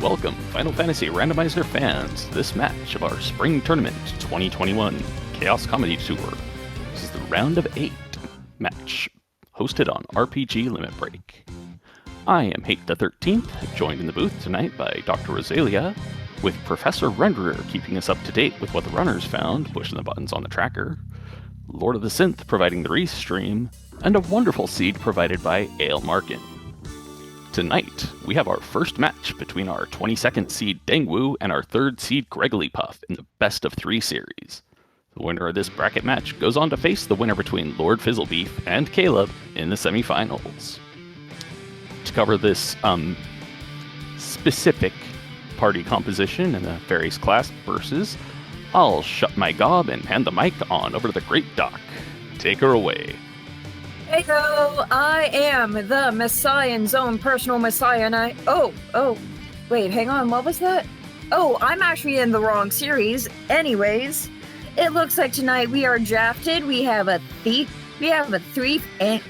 Welcome, Final Fantasy Randomizer fans, to this match of our Spring Tournament 2021 Chaos Comedy Tour. This is the Round of 8 match, hosted on RPG Limit Break. I am Hate the 13th, joined in the booth tonight by Dr. Rosalia, with Professor Renderer keeping us up to date with what the runners found, pushing the buttons on the tracker, Lord of the Synth providing the restream, and a wonderful seed provided by Ale Markin. Tonight, we have our first match between our 22nd seed Dengwoo and our 3rd seed GregglyPuff in the best of 3 series. The winner of this bracket match goes on to face the winner between Lord Fizzlebeef and Caleb in the semifinals. To cover this specific party composition and the various class verses, I'll shut my gob and hand the mic on over to the great Doc. Take her away. Heyo, I am the Messiah's own personal Messiah, and wait, hang on, what was that? Oh, I'm actually in the wrong series. Anyways, it looks like tonight we are drafted. We have a thief,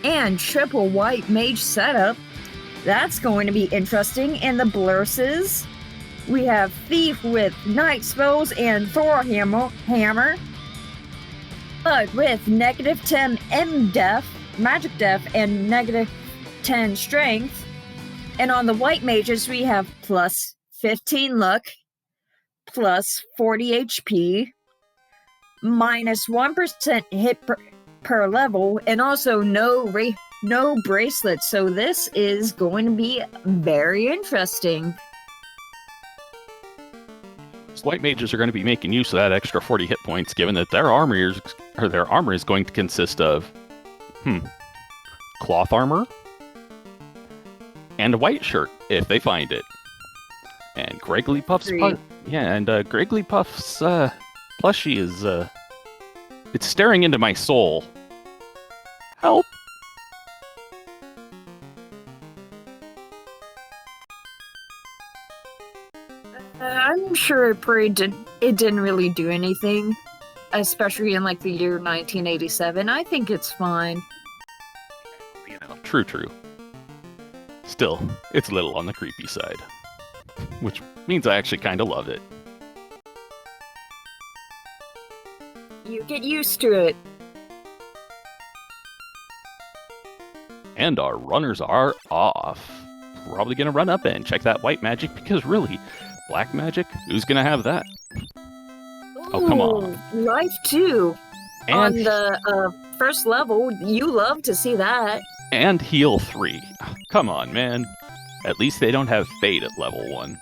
and triple white mage setup. That's going to be interesting. And the blurses, we have thief with night spells and Thor hammer, but with negative 10 M-def, magic def, and negative 10 strength. And on the white mages, we have plus 15 luck, plus 40 HP, minus 1% hit per level, and also no bracelets. So this is going to be very interesting. White mages are going to be making use of that extra 40 hit points, given that their armor is going to consist of cloth armor and a white shirt if they find it. And GregglyPuff's GregglyPuff's plushie is it's staring into my soul. Help! I'm sure it didn't really do anything, especially in like the year 1987. I think it's fine. You know, true. Still, it's a little on the creepy side, which means I actually kind of love it. You get used to it. And our runners are off. Probably gonna run up and check that white magic, because really, black magic? Who's gonna have that? Oh, come on. Life 2. And on the first level, you love to see that. And heal 3. Come on, man. At least they don't have fade at level 1.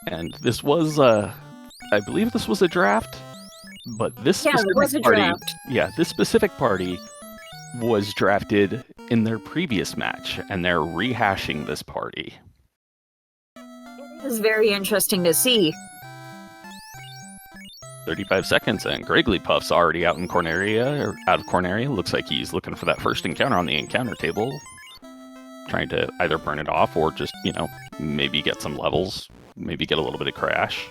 And this was, I believe this was a draft, but this specific party, this specific party was drafted in their previous match, and they're rehashing this party. It is very interesting to see. 35 seconds, and GregglyPuff's already out of Corneria. Looks like he's looking for that first encounter on the encounter table. Trying to either burn it off or just, maybe get some levels. Maybe get a little bit of cash.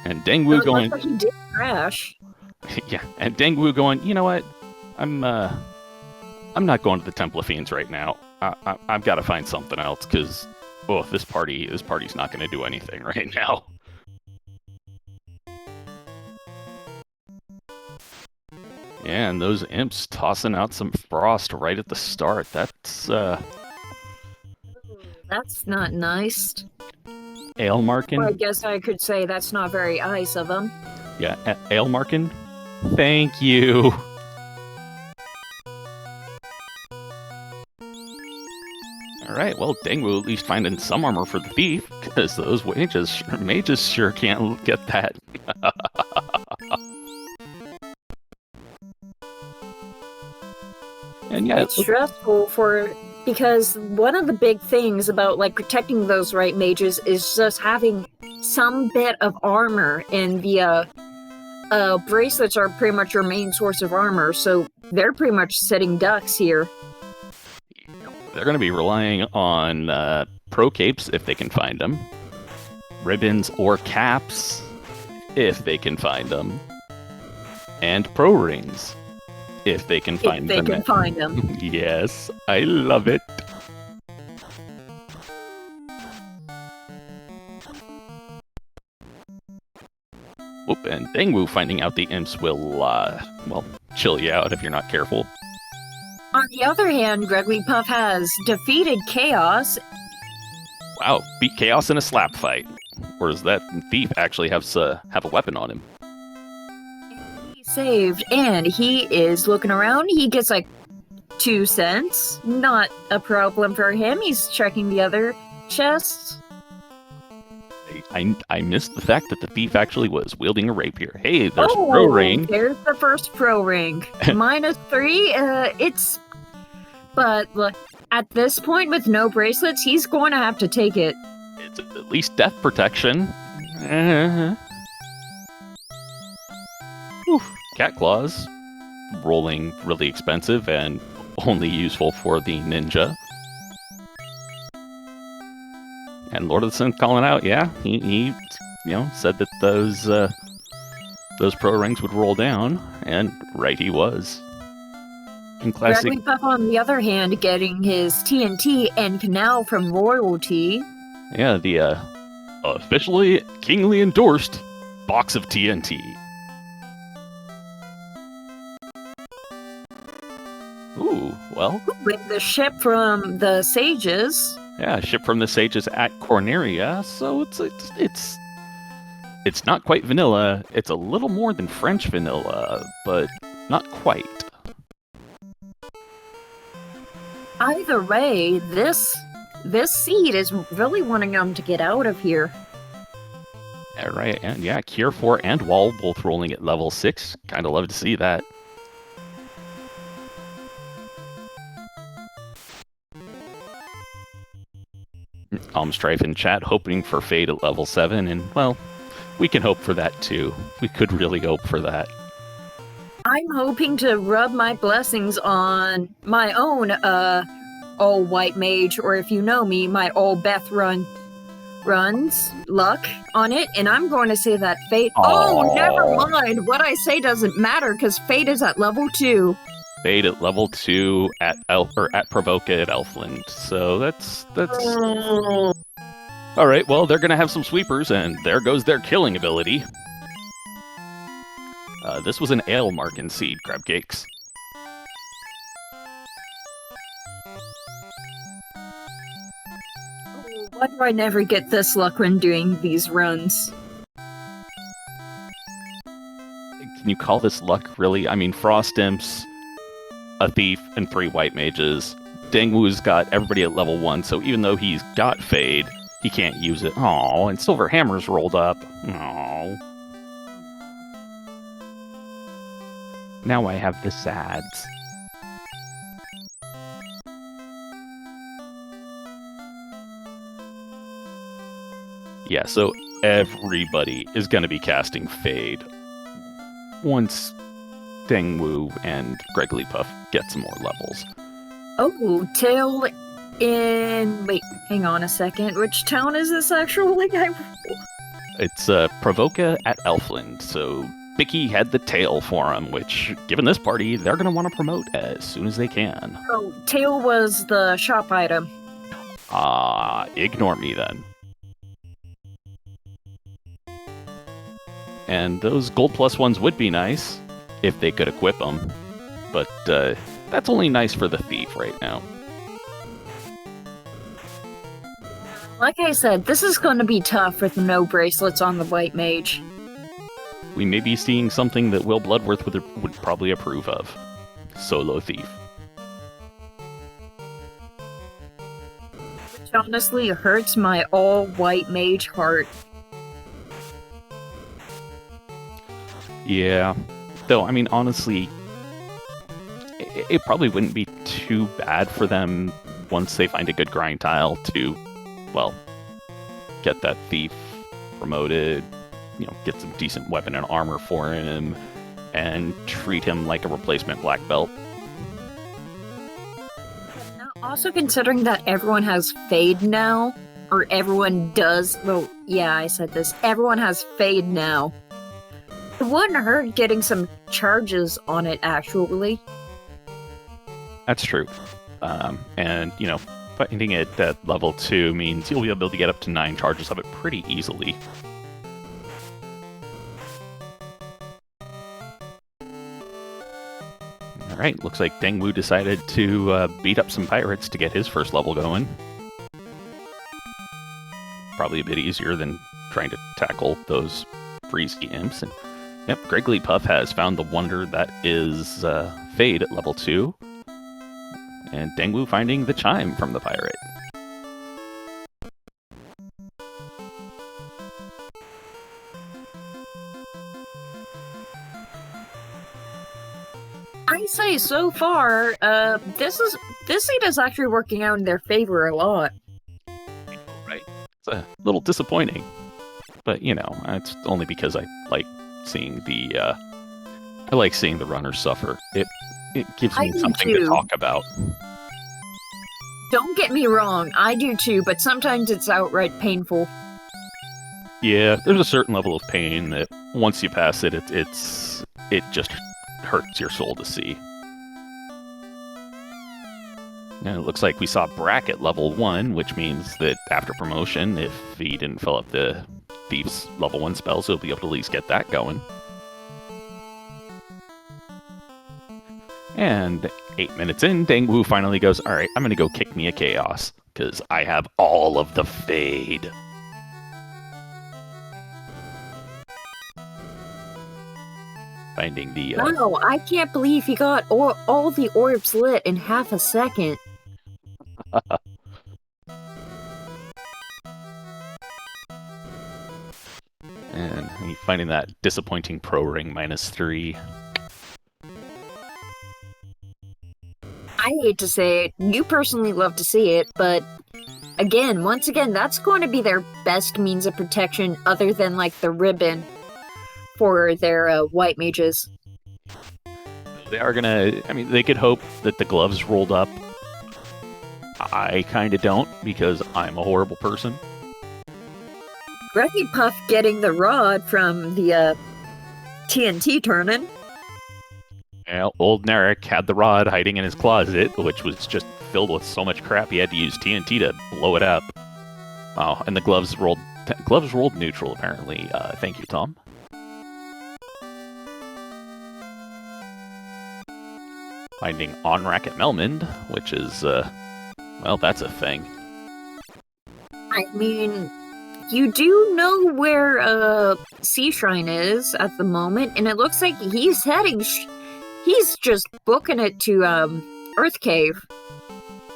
And Dengwoo going... Like he did crash. Yeah, and Dengwoo going, you know what? I'm not going to the Temple of Fiends right now. I've got to find something else, because... this party's not going to do anything right now. Yeah, and those imps tossing out some frost right at the start. That's not nice. Ale Markin. Well, I guess I could say that's not very nice of them. Yeah, Ale Markin. Thank you. Alright, well, Dengwoo at least finding some armor for the thief, because those mages sure can't get that. And yeah, it's stressful because one of the big things about protecting those right mages is just having some bit of armor, and the bracelets are pretty much your main source of armor, so they're pretty much sitting ducks here. They're going to be relying on pro capes if they can find them, ribbons or caps if they can find them, and pro rings. If they can If find they them. can find them. Yes, I love it. Whoop, and Dengwoo finding out the imps will, well, chill you out if you're not careful. On the other hand, GregglyPuff has defeated Chaos. Wow, beat Chaos in a slap fight. Or does that thief actually have a weapon on him? He saved, and he is looking around. He gets like 2 cents. Not a problem for him. He's checking the other chests. I missed the fact that the thief actually was wielding a rapier. Hey, there's Oh, pro ring. There's the first pro ring. -3. It's. But look, at this point, with no bracelets, he's going to have to take it. It's at least death protection. Oof. Cat claws. Rolling really expensive and only useful for the ninja. And Lord of the Synth calling out, yeah, he said that those pro rings would roll down, and right he was. In classic, GregglyPuff, on the other hand, getting his TNT and Canal from royalty. yeah, the officially kingly endorsed box of TNT. Ooh, well, With the ship from the Sages. yeah, ship from the sages at Corneria, so it's not quite vanilla. It's a little more than French vanilla, but not quite. Either way, this seed is really wanting them to get out of here. Yeah, right, and yeah, Cure 4 and Wall both rolling at level 6. Kind of love to see that. Strife in chat hoping for Fade at level 7, and well, we can hope for that too. We could really hope for that. I'm hoping to rub my blessings on my own all white mage, or if you know me, my all Beth runs luck on it, and I'm going to say that Fate. Oh, never mind. What I say doesn't matter because Fate is at level 2. Fade at level 2 at Provoca at Elfland. So that's all right. Well, they're gonna have some sweepers, and there goes their killing ability. This was an ale marking seed, crab cakes. Why do I never get this luck when doing these runs? Can you call this luck, really? I mean, Frost Imps, a Thief, and 3 White Mages. Dengwoo's got everybody at level 1, so even though he's got Fade, he can't use it. Aww, and Silver Hammer's rolled up. Aww. Now I have the sads. Yeah, so everybody is going to be casting Fade once Dengwoo and GregglyPuff get some more levels. Oh, Tail in... Wait, hang on a second. Which town is this actually? It's Provoca at Elfland, so Bicky had the tail for him, which, given this party, they're going to want to promote as soon as they can. Oh, Tail was the shop item. Ignore me then. And those gold plus ones would be nice if they could equip them, but that's only nice for the thief right now. Like I said, this is going to be tough with no bracelets on the white mage. We may be seeing something that Will Bloodworth would probably approve of. Solo thief. Which honestly hurts my all-white mage heart. Yeah. Though, I mean, honestly, it probably wouldn't be too bad for them once they find a good grind tile to, well, get that thief promoted, get some decent weapon and armor for him, and treat him like a replacement black belt. Now, also considering that everyone has Fade now, or everyone does, well, yeah, I said this, everyone has Fade now. It wouldn't hurt getting some charges on it, actually. That's true. And, you know, finding it at level 2 means you'll be able to get up to 9 charges of it pretty easily. Alright, looks like Dengwoo decided to beat up some pirates to get his first level going. Probably a bit easier than trying to tackle those freezy imps. And yep, GregglyPuff has found the wonder that is Fade at level 2. And Dengwoo finding the chime from the pirate. I say so far, this seed is actually working out in their favor a lot. Right. It's a little disappointing. But, you know, it's only because I like seeing the runners suffer. It gives me something to talk about. Don't get me wrong, I do too, but sometimes it's outright painful. Yeah, there's a certain level of pain that once you pass it, it just hurts your soul to see. And it looks like we saw Brack at level 1, which means that after promotion, if he didn't fill up the Thief's level 1 spells, he'll be able to at least get that going. And 8 minutes in, Dengwoo finally goes, alright, I'm gonna go kick me a Chaos, because I have all of the Fade. Finding the... Wow, I can't believe he got all the orbs lit in half a second. And finding that disappointing pro ring -3. I hate to say it, you personally love to see it, but once again, that's going to be their best means of protection other than, like, the ribbon for their white mages. They are gonna... I mean, they could hope that the gloves rolled up. I kinda don't, because I'm a horrible person. GregglyPuff getting the rod from the TNT tournament. Well, old Narek had the rod hiding in his closet, which was just filled with so much crap he had to use TNT to blow it up. Oh, and the gloves rolled neutral, apparently. Thank you, Tom. Finding Onrak at Melmond, which is, well, that's a thing. I mean, you do know where Sea Shrine is at the moment, and it looks like he's heading... he's just booking it to Earth Cave.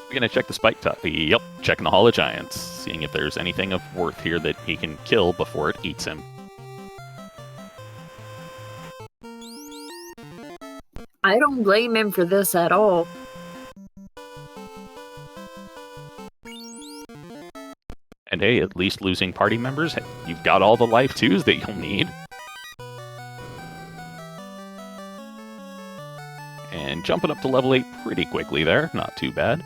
We're gonna check the spike top. Yep, checking the Hall of Giants, seeing if there's anything of worth here that he can kill before it eats him. I don't blame him for this at all. And hey, at least losing party members, you've got all the life 2s that you'll need. And jumping up to level 8 pretty quickly there, not too bad.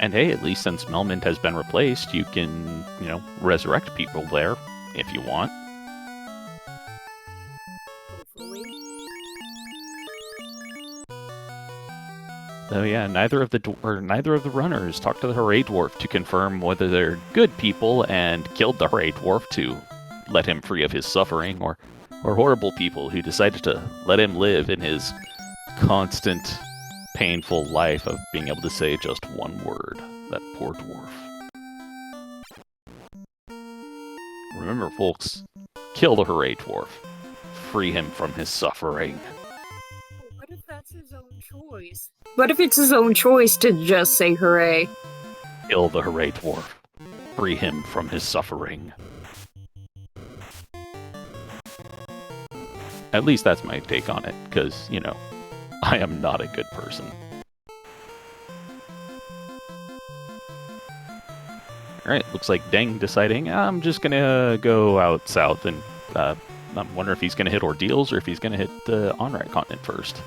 And hey, at least since Melmond has been replaced, you can, you know, resurrect people there if you want. So yeah, neither of the runners talked to the Ro8 dwarf to confirm whether they're good people and killed the Ro8 dwarf to let him free of his suffering, or horrible people who decided to let him live in his constant, painful life of being able to say just one word. That poor dwarf. Remember, folks, kill the Ro8 dwarf. Free him from his suffering. What if that's his own choice? What if it's his own choice to just say hooray? Kill the Ro8 dwarf. Free him from his suffering. At least that's my take on it, because, you know, I am not a good person. Alright, looks like Deng deciding, I'm just gonna go out south, and I'm wondering if he's gonna hit Ordeals or if he's gonna hit the Onrak continent first.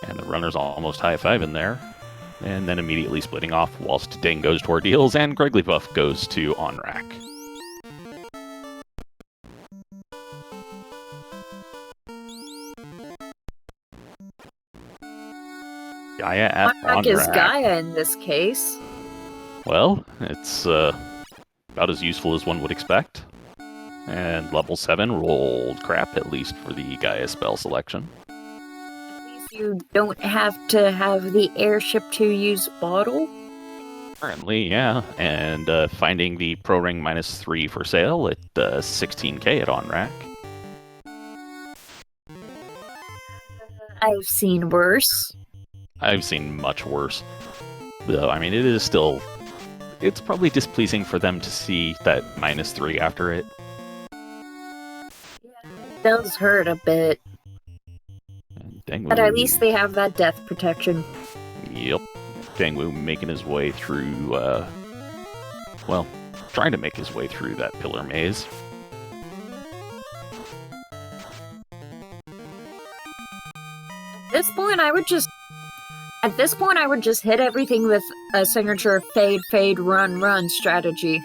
And the runner's almost high-fiving there, and then immediately splitting off whilst Deng goes to Ordeals and GregglyPuff goes to Onrak. Gaia at Unrack is Onrack. Gaia in this case. Well, it's about as useful as one would expect. And level 7 rolled crap, at least for the Gaia spell selection. At least you don't have to have the airship to use bottle. Currently, yeah. And finding the Pro Ring -3 for sale at 16k at Onrack. I've seen worse. I've seen much worse. Though, I mean, it is still... It's probably displeasing for them to see that -3 after it. It does hurt a bit. Dengwoo, But at least they have that death protection. Yep. Dengwoo making his way through, well, trying to make his way through that pillar maze. At this point, I would just hit everything with a signature fade, fade, run, run strategy.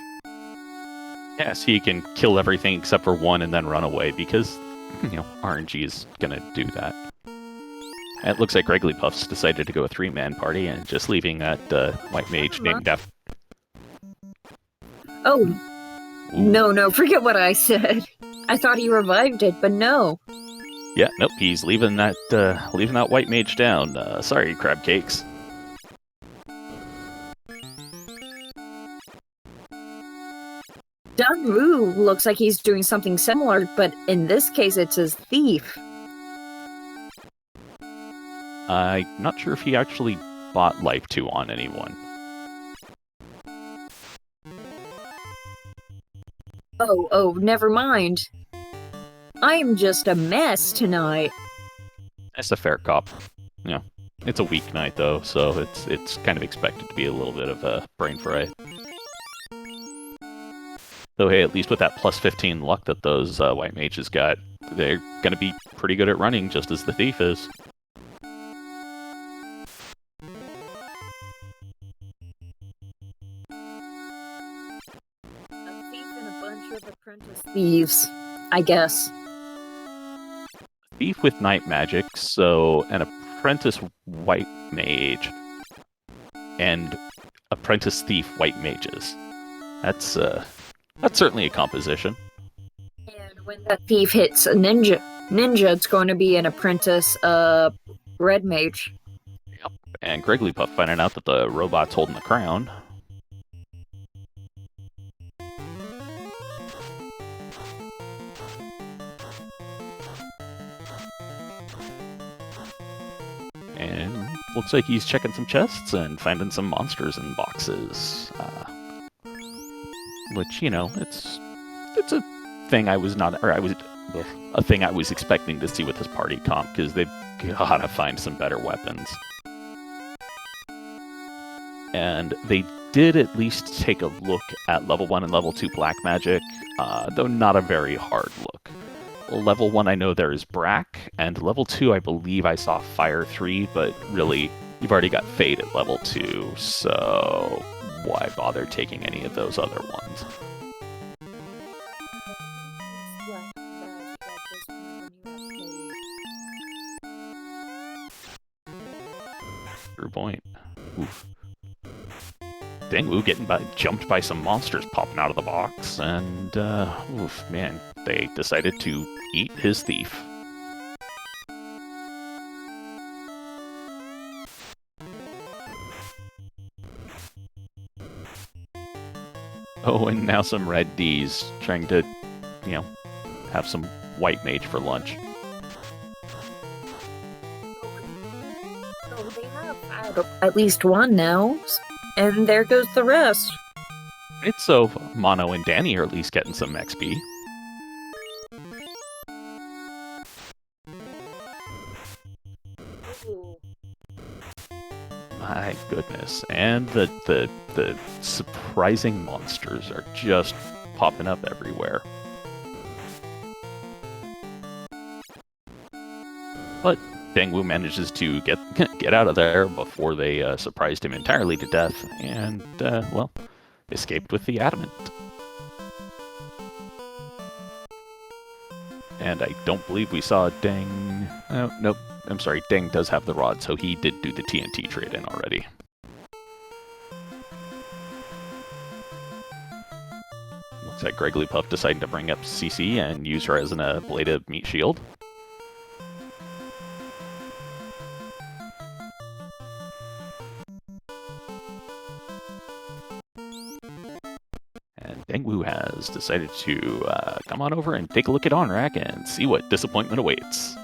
Yes, he can kill everything except for one and then run away because, RNG is gonna do that. And it looks like GregglyPuff's decided to go a 3-man party and just leaving that white mage named after... Oh, Ooh. no, forget what I said. I thought he revived it, but no. Yeah, nope, he's leaving that white mage down. Sorry, crab cakes. Dengwoo looks like he's doing something similar, but in this case it's his thief. I'm not sure if he actually bought Life 2 on anyone. Oh, never mind. I'm just a mess tonight. That's a fair cop. It's a weeknight though, so it's kind of expected to be a little bit of a brain fry. Though hey, at least with that plus 15 luck that those white mages got, they're gonna be pretty good at running, just as the thief is. A thief and a bunch of apprentice thieves, I guess. Thief with night magic, so an apprentice white mage and apprentice thief white mages. That's certainly a composition. And when that thief hits a ninja, it's going to be an apprentice red mage. Yep. And GregglyPuff finding out that the robot's holding the crown. And looks like he's checking some chests and finding some monsters in boxes. Which, it's a thing I was not, or I was, a thing I was expecting to see with this party comp, because they've gotta find some better weapons. And they did at least take a look at level 1 and level 2 black magic, though not a very hard look. Level 1 I know there is Brack, and level 2 I believe I saw Fire 3, but really, you've already got Fade at level 2, so why bother taking any of those other ones? True point. Oof. Dengwoo getting jumped by some monsters popping out of the box, and oof, man, they decided to eat his thief. Oh, and now some red D's trying to, have some white mage for lunch. So they have had at least one now, and there goes the rest. It's so Mono and Danny are at least getting some XP. Ooh. My goodness. And the surprising monsters are just popping up everywhere. But Dengwoo manages to get out of there before they surprised him entirely to death, and, well, escaped with the adamant. And I don't believe we saw Nope. I'm sorry, Deng does have the rod, so he did do the TNT trade-in already. Looks like GregglyPuff deciding to bring up CC and use her as an bladed meat shield. And Dengwoo has decided to come on over and take a look at Onrak and see what disappointment awaits.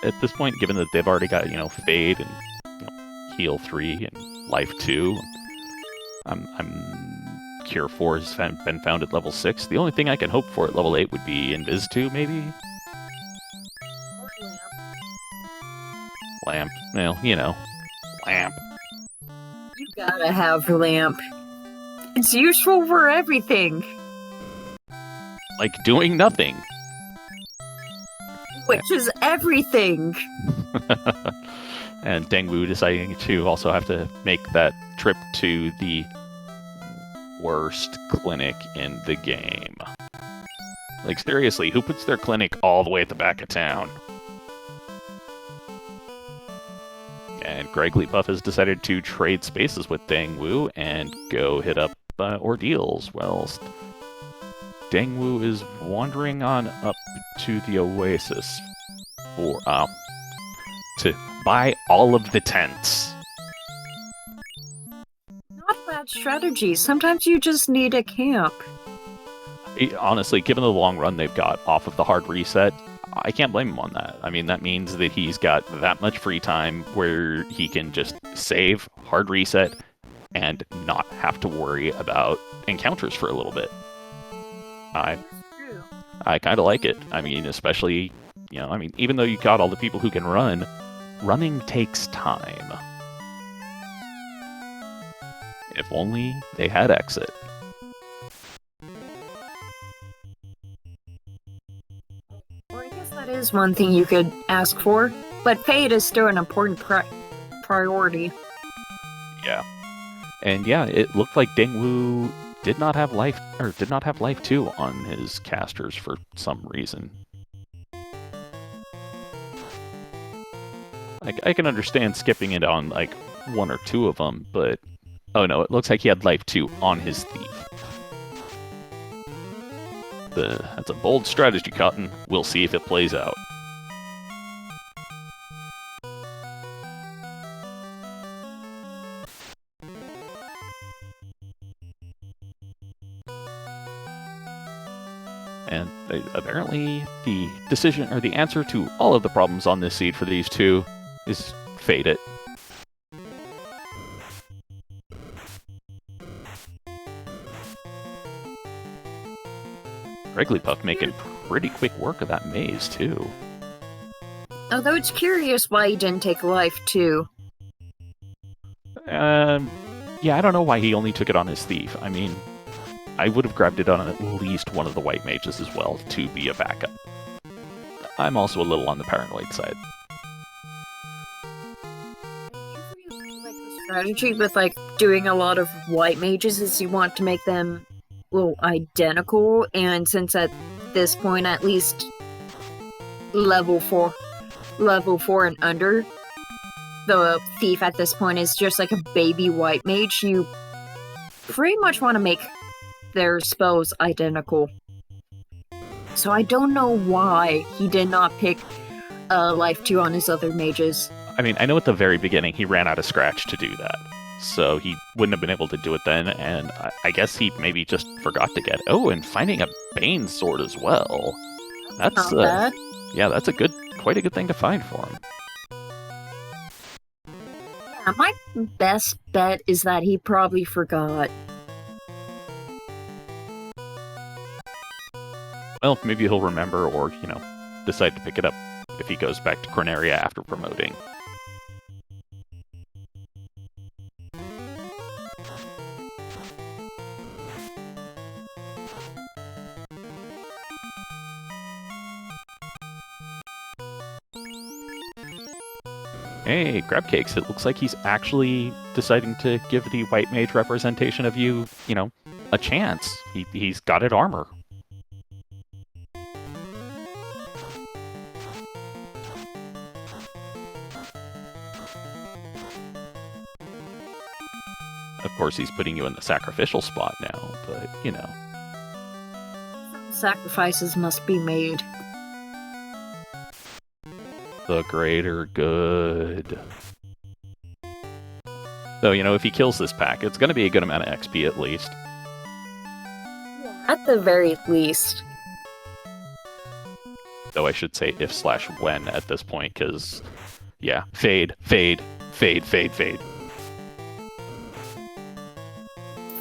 At this point, given that they've already got, Fade and Heal 3 and Life 2, I'm Cure 4 has been found at level 6. The only thing I can hope for at level 8 would be Invis 2, maybe? Lamp. Well, Lamp. You gotta have Lamp. It's useful for everything. Like doing nothing. Which is everything. And Dengwoo deciding to also have to make that trip to the worst clinic in the game. Like, seriously, who puts their clinic all the way at the back of town? And GregglyPuff has decided to trade spaces with Dengwoo and go hit up Ordeals, whilst Dengwoo is wandering on up to the Oasis for to buy all of the tents. Not a bad strategy. Sometimes you just need a camp. Honestly, given the long run they've got off of the hard reset, I can't blame him on that. I mean, that means that he's got that much free time where he can just save, hard reset, and not have to worry about encounters for a little bit. I kind of like it. I mean, especially, even though you got all the people who can run, running takes time. If only they had exit. Well, I guess that is one thing you could ask for, but Fade is still an important priority. Yeah. And yeah, it looked like Dengwoo did not have life 2 on his casters for some reason. I can understand skipping it on like 1 or 2 of them, but oh no, it looks like he had life 2 on his thief. That's a bold strategy, Cotton. We'll see if it plays out. And apparently the decision, or the answer to all of the problems on this seed for these two is Fade it. GregglyPuff making pretty quick work of that maze, too. Although it's curious why he didn't take Life 2. Yeah, I don't know why he only took it on his thief. I mean, I would have grabbed it on at least one of the white mages as well to be a backup. I'm also a little on the paranoid side. Usually, like the strategy with doing a lot of white mages is you want to make them identical, and since at this point at least level 4 and under, the thief at this point is just like a baby white mage. You pretty much want to make their spells identical. So I don't know why he did not pick Life 2 on his other mages. I mean, I know at the very beginning he ran out of scratch to do that, so he wouldn't have been able to do it then, and I guess he maybe just forgot to get... Oh, and finding a Bane sword as well. That's not bad. Yeah, that's quite a good thing to find for him. Yeah, my best bet is that he probably forgot. Well, maybe he'll remember or, decide to pick it up if he goes back to Corneria after promoting. Hey, Grab Cakes, it looks like he's actually deciding to give the white mage representation of you, a chance. He's got it armor. Of course, he's putting you in the sacrificial spot now, but, Sacrifices must be made. The greater good. Though, if he kills this pack, it's going to be a good amount of XP at least. At the very least. Though I should say if/when at this point, because, yeah, fade, fade, fade, fade, fade.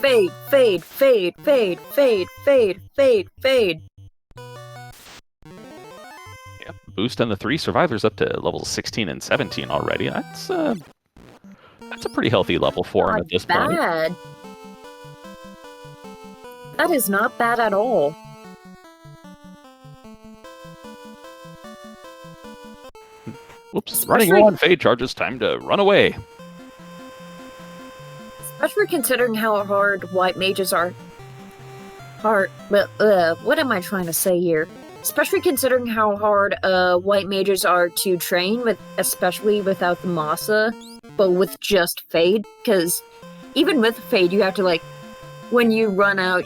Fade, fade, fade, fade, fade, fade, fade, fade. Yeah, boost on the 3 survivors up to levels 16 and 17 already. That's a pretty healthy level for him at this point. Bad. That is not bad at all. Whoops, running low on fade charges, time to run away. Especially considering how hard white mages are. What am I trying to say here? Especially considering how hard white mages are to train with, especially without the Masa, but with just Fade. Because even with Fade, you have to, like, when you run out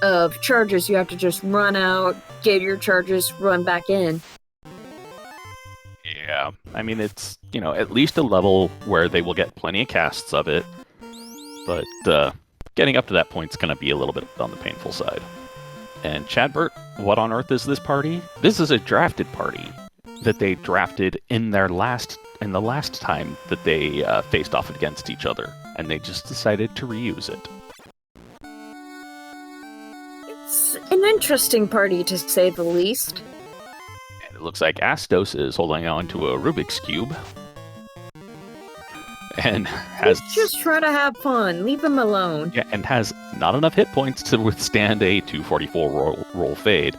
of charges, you have to just run out, get your charges, run back in. Yeah, I mean, it's, at least a level where they will get plenty of casts of it. But getting up to that point is going to be a little bit on the painful side. And Chadbert, what on earth is this party? This is a drafted party that they drafted in the last time that they faced off against each other, and they just decided to reuse it. It's an interesting party, to say the least. And it looks like Astos is holding on to a Rubik's Cube. And has... He's just trying to have fun. Leave him alone. Yeah, and has not enough hit points to withstand a 244 roll fade.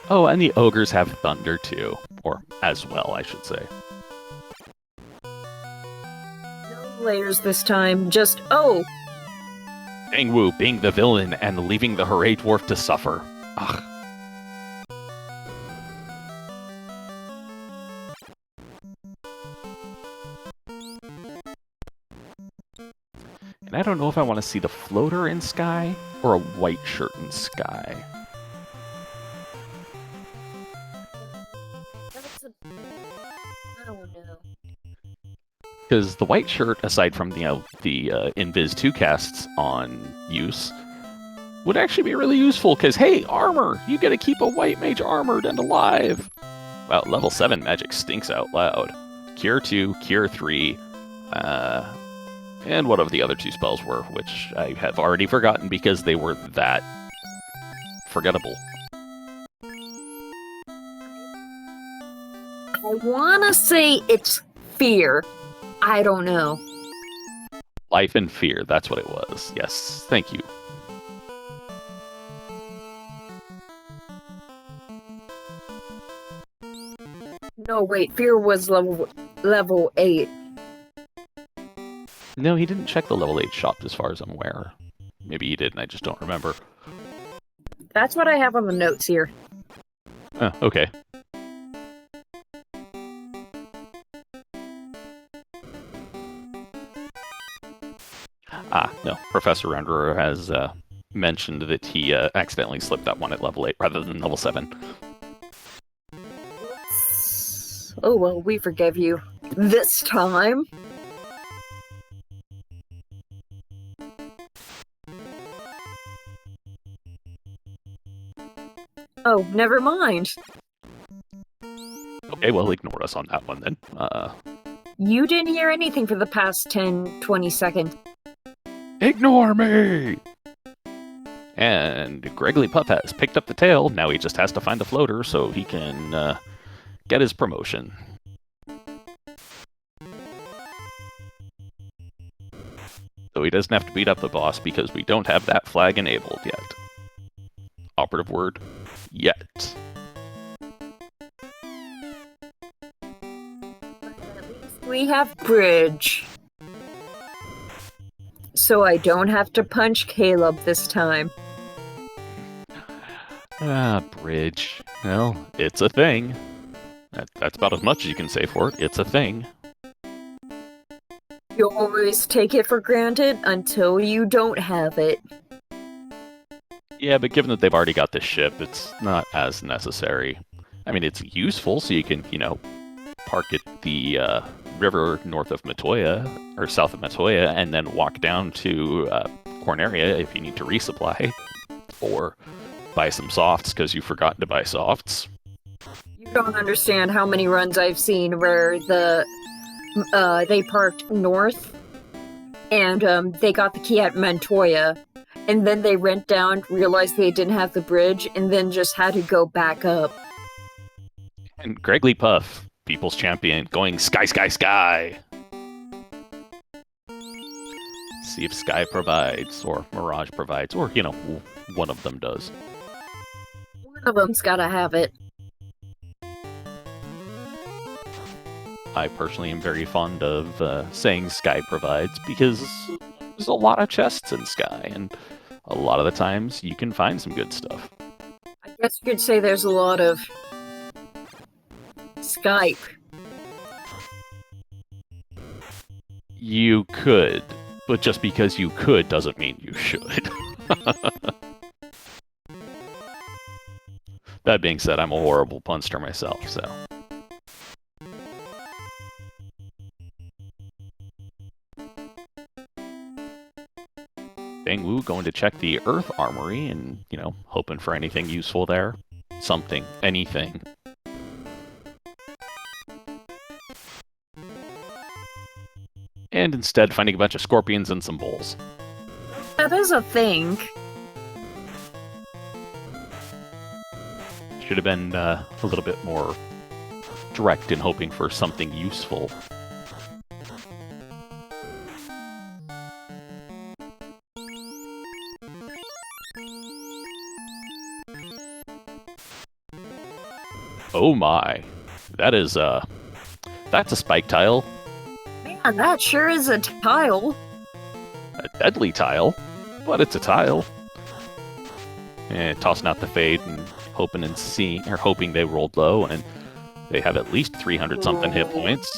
Oh, and the ogres have thunder too. Or as well, I should say. No layers this time, just, oh! Dengwoo being the villain and leaving the Hooray Dwarf to suffer. Ugh. And I don't know if I want to see the floater in Sky or a white shirt in Sky. I don't know. Because the white shirt, aside from the Invis 2 casts on use, would actually be really useful. Because hey, armor! You get to keep a white mage armored and alive. Wow, level 7 magic stinks out loud. Cure 2, Cure 3, and whatever the other 2 spells were, which I have already forgotten because they were that forgettable. I wanna say it's fear. I don't know. Life and Fear, that's what it was. Yes, thank you. No, wait, fear was level 8. No, he didn't check the level 8 shop as far as I'm aware. Maybe he did and I just don't remember. That's what I have on the notes here. Oh, okay. Ah, no. Professor Renderer has mentioned that he accidentally slipped that one at level 8 rather than level 7. Oh, well, we forgive you. This time. Oh, never mind. Okay, well, ignore us on that one then. You didn't hear anything for the past 10, 20 seconds. Ignore me! And GregglyPuff has picked up the tail. Now he just has to find the floater so he can get his promotion. So he doesn't have to beat up the boss because we don't have that flag enabled yet. Operative word, yet. We have bridge. So I don't have to punch Caleb this time. Bridge. Well, it's a thing. That's about as much as you can say for it. It's a thing. You always take it for granted until you don't have it. Yeah, but given that they've already got this ship, it's not as necessary. I mean, it's useful, so you can, park at the river north of Matoya, or south of Matoya, and then walk down to Corneria if you need to resupply, or buy some softs because you've forgotten to buy softs. You don't understand how many runs I've seen where they parked north, and they got the key at Matoya, and then they went down, realized they didn't have the bridge, and then just had to go back up. And GregglyPuff, people's champion, going sky, sky, sky! See if Sky provides, or Mirage provides, or, one of them does. One of them's gotta have it. I personally am very fond of saying Sky provides, because there's a lot of chests in Sky, and a lot of the times you can find some good stuff. I guess you could say there's a lot of Skype. You could, but just because you could doesn't mean you should. That being said, I'm a horrible punster myself, so... Dengwoo going to check the Earth Armory and, hoping for anything useful there. Something. Anything. And instead finding a bunch of scorpions and some bowls. That is a thing. Should have been a little bit more direct in hoping for something useful. Oh my. That is, that's a spike tile. Man, that sure is a tile. A deadly tile, but it's a tile. And tossing out the fade and hoping they rolled low, and they have at least 300 something hit points.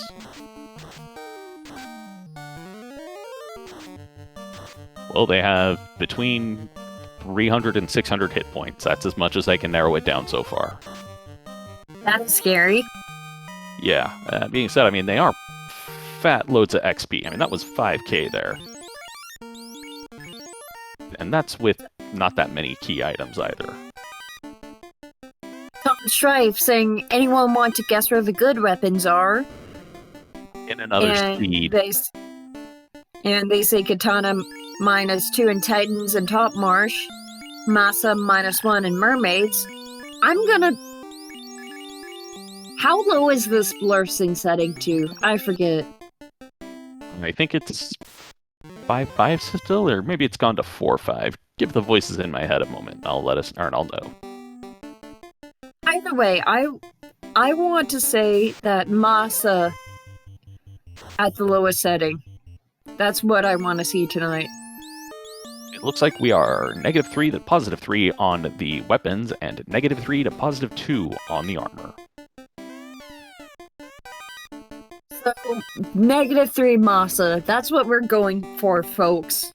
Well, they have between 300 and 600 hit points. That's as much as I can narrow it down so far. That's scary. Yeah, being said, they are fat loads of XP. That was 5k there. And that's with not that many key items either. Tom Strife saying, anyone want to guess where the good weapons are? In another seed. They say Katana -2 in Titans and Top Marsh. Masa -1 in Mermaids. How low is this blurring setting to? I forget. I think it's 5.5 still, or maybe it's gone to 4.5. Give the voices in my head a moment. I'll know. Either way, I want to say that Masa at the lowest setting. That's what I want to see tonight. It looks like we are -3 to +3 on the weapons, and -3 to +2 on the armor. So, -3 Masa. That's what we're going for, folks.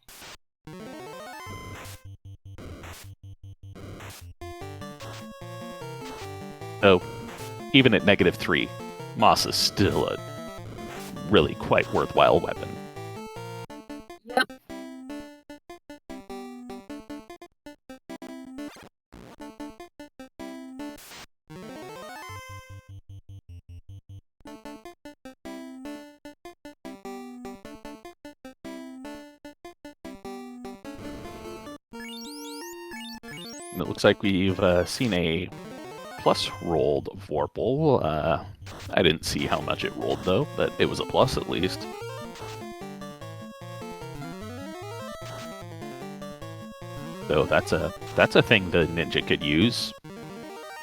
So, even at -3, Masa's still a really quite worthwhile weapon. Yep. And it looks like we've seen a plus rolled Vorpal. I didn't see how much it rolled though, but it was a plus at least. So that's a thing the ninja could use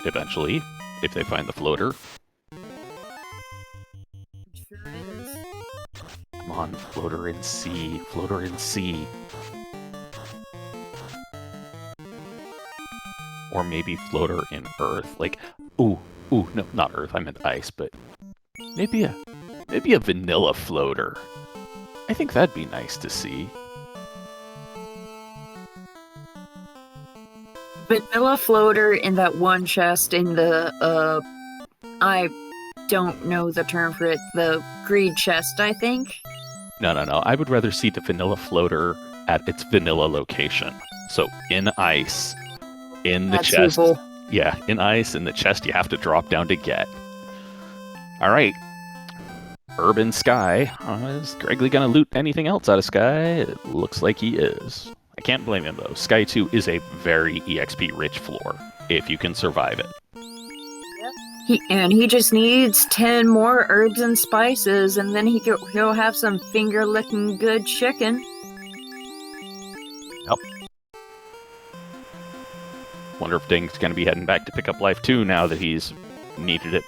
eventually if they find the floater. Sure is. Come on, floater in sea, floater in sea. Or maybe floater in earth. Like, ooh, no, not earth, I meant ice, but maybe a vanilla floater. I think that'd be nice to see. Vanilla floater in that one chest in the, I don't know the term for it, the greed chest, I think. No. I would rather see the vanilla floater at its vanilla location. So in ice, in the That's chest. evil. Yeah, in ice, in the chest you have to drop down to get. Alright. Urban Sky. Is Greggly gonna loot anything else out of Sky? It looks like he is. I can't blame him though. Sky 2 is a very EXP rich floor, if you can survive it. He just needs 10 more herbs and spices, and then he'll have some finger-licking good chicken. Yep. Wonder if Ding's gonna be heading back to pick up life 2 now that he's needed it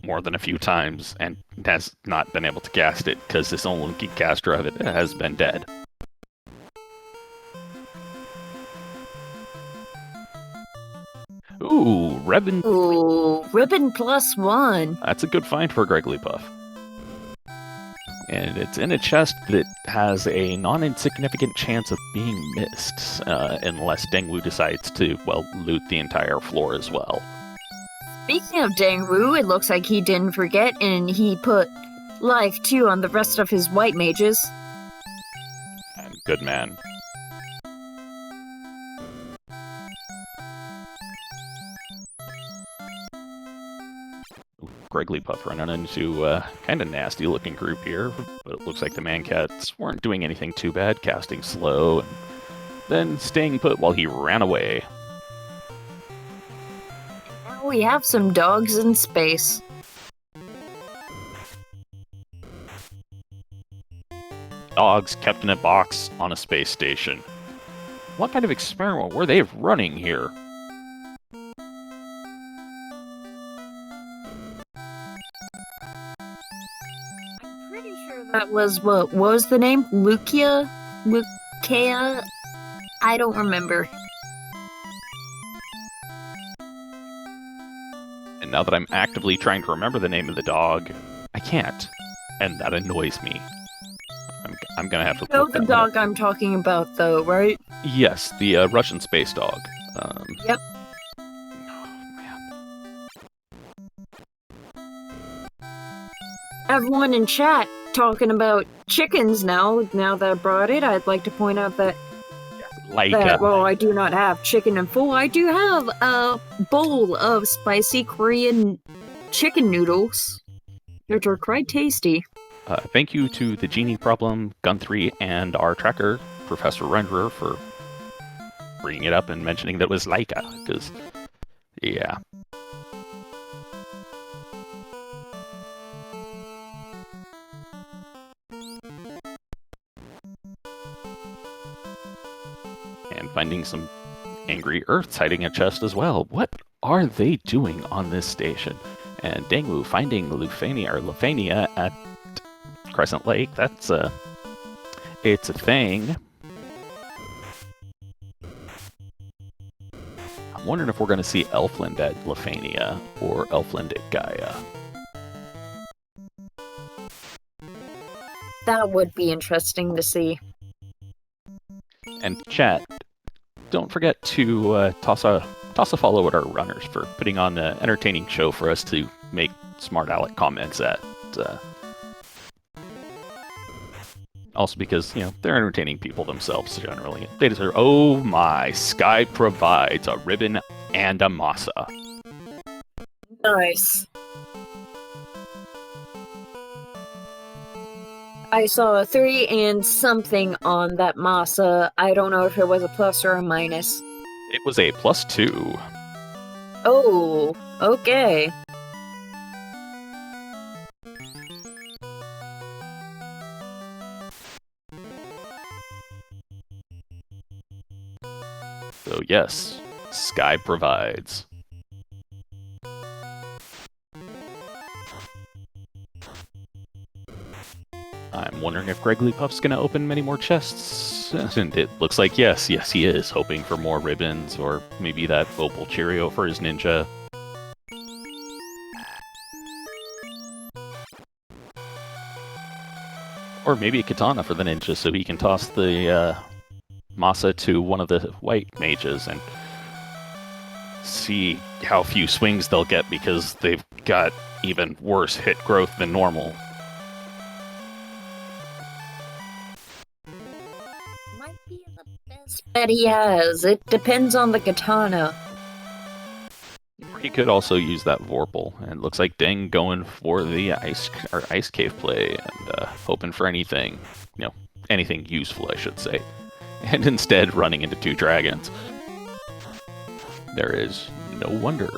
more than a few times and has not been able to cast it because this only caster of it has been dead. Ooh, ribbon. Ooh, ribbon +1. That's a good find for GregglyPuff. And it's in a chest that has a non-insignificant chance of being missed, unless Dengwoo decides to, well, loot the entire floor as well. Speaking of Dengwoo, it looks like he didn't forget, and he put life 2 on the rest of his white mages. And good man. GregglyPuff running into a kind of nasty looking group here, but it looks like the Mancats weren't doing anything too bad, casting slow and then staying put while he ran away. Now we have some dogs in space. Dogs kept in a box on a space station. What kind of experiment were they running here? That was what was the name? Lucia? I don't remember. And now that I'm actively trying to remember the name of the dog, I can't. And that annoys me. I'm gonna have to You know look the that dog I'm talking about, though, right? Yes, the Russian space dog. Yep. Oh, man. Everyone in chat talking about chickens now. Now that I brought it, I'd like to point out that well, I do not have chicken and full. I do have a bowl of spicy Korean chicken noodles, which are quite tasty. Thank you to the Genie Problem, Gun3, and our tracker, Professor Renderer, for bringing it up and mentioning that it was Laika, because, yeah. And finding some angry Earths hiding a chest as well. What are they doing on this station? And Dengwoo finding Lufania at Crescent Lake. That's it's a thing. I'm wondering if we're going to see Elfland at Lufania or Elfland at Gaia. That would be interesting to see. And chat, don't forget to toss a follow at our runners for putting on an entertaining show for us to make smart aleck comments at. Also because, you know, they're entertaining people themselves generally. They deserve, oh my, Sky provides a ribbon and a masa. Nice. I saw a 3 and something on that masa. I don't know if it was a plus or a minus. It was a +2. Oh, okay. So yes, Sky provides. I'm wondering if GregglyPuff's gonna open many more chests. And it looks like yes, he is, hoping for more ribbons, or maybe that opal Cheerio for his ninja. Or maybe a katana for the ninja, so he can toss the masa to one of the white mages and see how few swings they'll get, because they've got even worse hit growth than normal. Might be the best bet he has. It depends on the katana. He could also use that Vorpal, and it looks like Deng going for the ice cave play and hoping for anything, anything useful, I should say, and instead running into 2 dragons. There is no wonder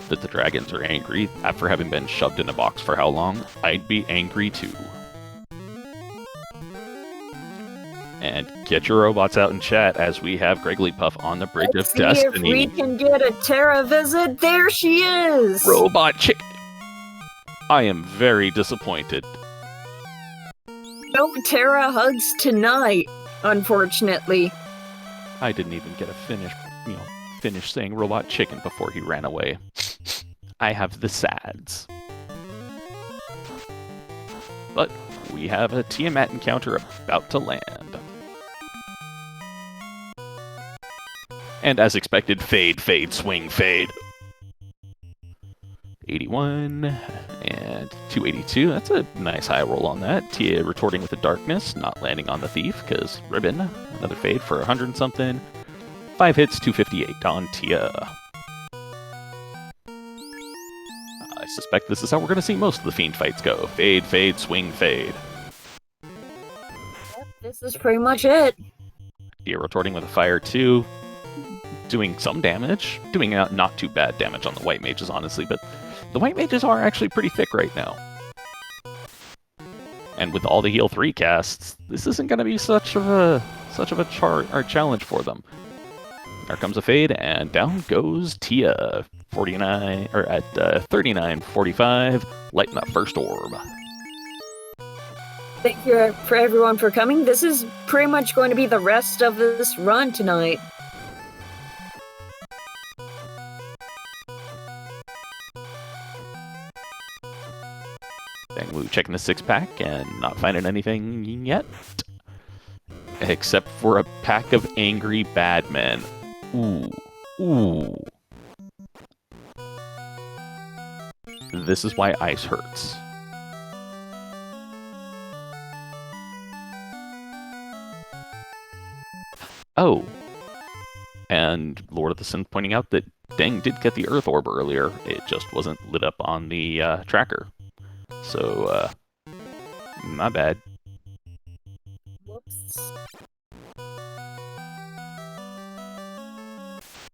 that the dragons are angry after having been shoved in a box for how long. I'd be angry too. And get your robots out in chat as we have GregglyPuff on the Bridge of Destiny. If we can get a Terra visit, there she is! Robot chick! I am very disappointed. No Terra hugs tonight, unfortunately. I didn't even get a finish saying robot chicken before he ran away. I have the sads. But we have a Tiamat encounter about to land. And as expected, fade, swing, fade. 81 and 282. That's a nice high roll on that. Tia retorting with the darkness, not landing on the thief, because ribbon. Another fade for 100 and something. 5 hits, 258 on Tia. I suspect this is how we're going to see most of the Fiend fights go. Fade, swing, fade. Yep, this is pretty much it. Tia retorting with a fire 2. Doing some damage. Doing not too bad damage on the white mages, honestly, but the white mages are actually pretty thick right now. And with all the heal 3 casts, this isn't going to be such of a challenge for them. There comes a fade, and down goes Tia. 49 or at 39:45, lighting up first orb. Thank you for everyone for coming. This is pretty much going to be the rest of this run tonight. Dengwoo checking the 6-pack and not finding anything yet. Except for a pack of angry bad men. Ooh. This is why ice hurts. Oh. And Lord of the Synth pointing out that Deng did get the Earth Orb earlier. It just wasn't lit up on the tracker. So, my bad. Whoops.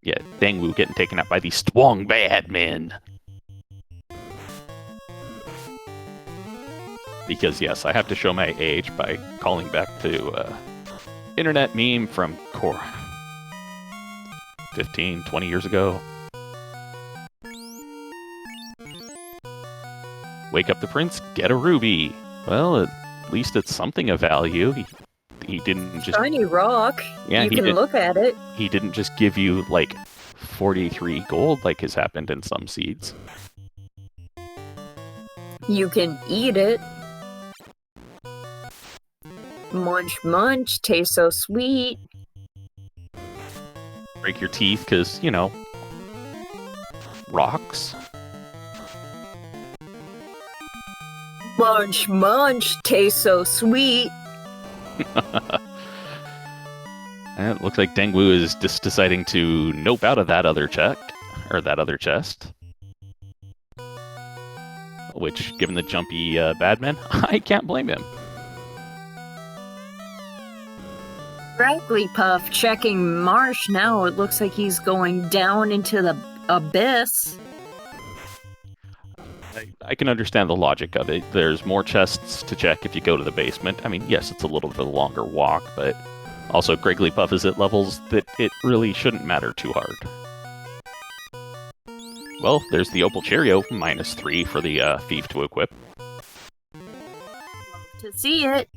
Yeah, Dengwoo getting taken out by these strong bad men. Because yes, I have to show my age by calling back to internet meme from 15, 20 years ago. Wake up the prince, get a ruby. Well, at least it's something of value. He didn't just... Shiny rock. Yeah, you can look at it. He didn't just give you, like, 43 gold like has happened in some seeds. You can eat it. Munch, munch, tastes so sweet. Break your teeth, because, rocks. Munch, munch, tastes so sweet. And it looks like Dengwoo is just deciding to nope out of that other chest. Which, given the jumpy badman, I can't blame him. GregglyPuff checking Marsh now. It looks like he's going down into the abyss. I can understand the logic of it. There's more chests to check if you go to the basement. I mean, yes, it's a little bit of a longer walk, but also GregglyPuff is at levels that it really shouldn't matter too hard. Well, there's the Opal Cheerio, -3 for the thief to equip. to see it.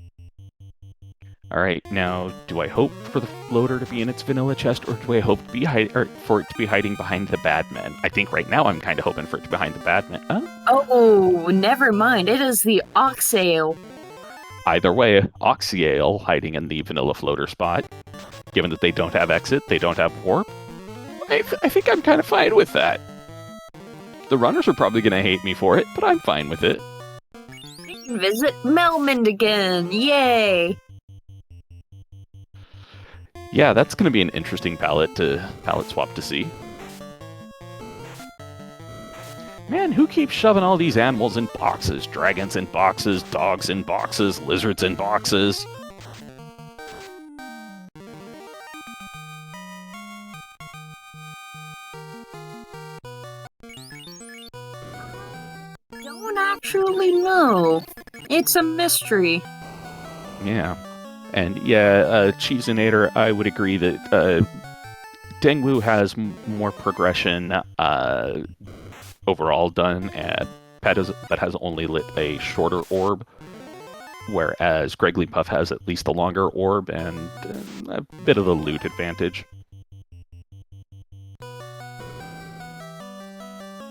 Alright, now, do I hope for the floater to be in its vanilla chest, or do I hope to be for it to be hiding behind the Badman? I think right now I'm kind of hoping for it to be behind the Badman. Oh, never mind. It is the Oxale. Either way, Oxyale hiding in the vanilla floater spot. Given that they don't have exit, they don't have warp. I think I'm kind of fine with that. The runners are probably going to hate me for it, but I'm fine with it. We can visit Melmond again. Yay! Yeah, that's going to be an interesting palette swap to see. Man, who keeps shoving all these animals in boxes? Dragons in boxes, dogs in boxes, lizards in boxes. Don't actually know. It's a mystery. Yeah. And yeah, Cheesinator, I would agree that Dengwoo has more progression overall done, and Pet has only lit a shorter orb, whereas GregglyPuff has at least a longer orb and a bit of the loot advantage.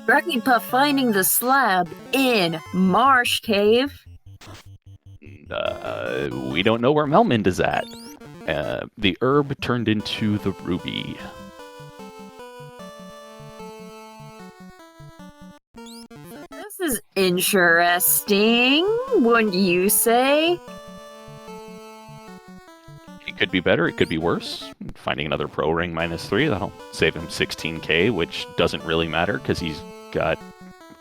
GregglyPuff finding the slab in Marsh Cave. We don't know where Melmond is at. The herb turned into the ruby. This is interesting, wouldn't you say? It could be better, it could be worse. Finding another pro ring -3, that'll save him 16k, which doesn't really matter because he's got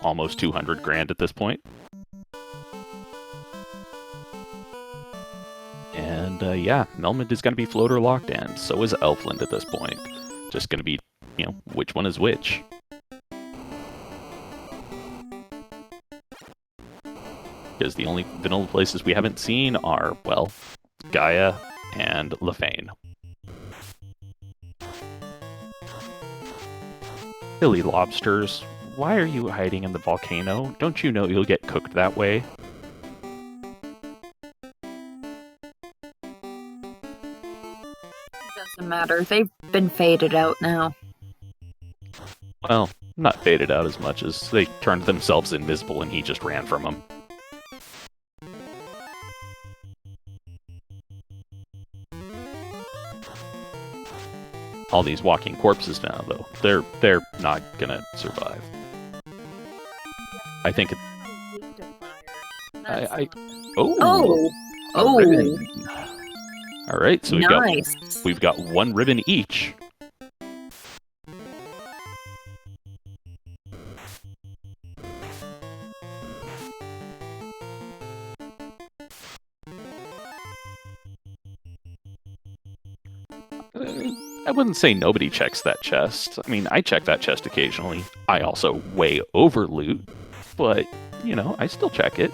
almost 200 grand at this point. And yeah, Melmond is going to be floater locked, and so is Elfland at this point. Just going to be, which one is which. Because the only vanilla places we haven't seen are, well, Gaia and Lefane. Silly lobsters, why are you hiding in the volcano? Don't you know you'll get cooked that way? Doesn't matter, they've been faded out now. Well, not faded out as much as they turned themselves invisible and he just ran from them. All these walking corpses now, though, they're not gonna survive. I think Oh! Ribbon. All right, so Nice. we've got one ribbon each. I wouldn't say nobody checks that chest. I mean, I check that chest occasionally. I also way over loot, but, I still check it.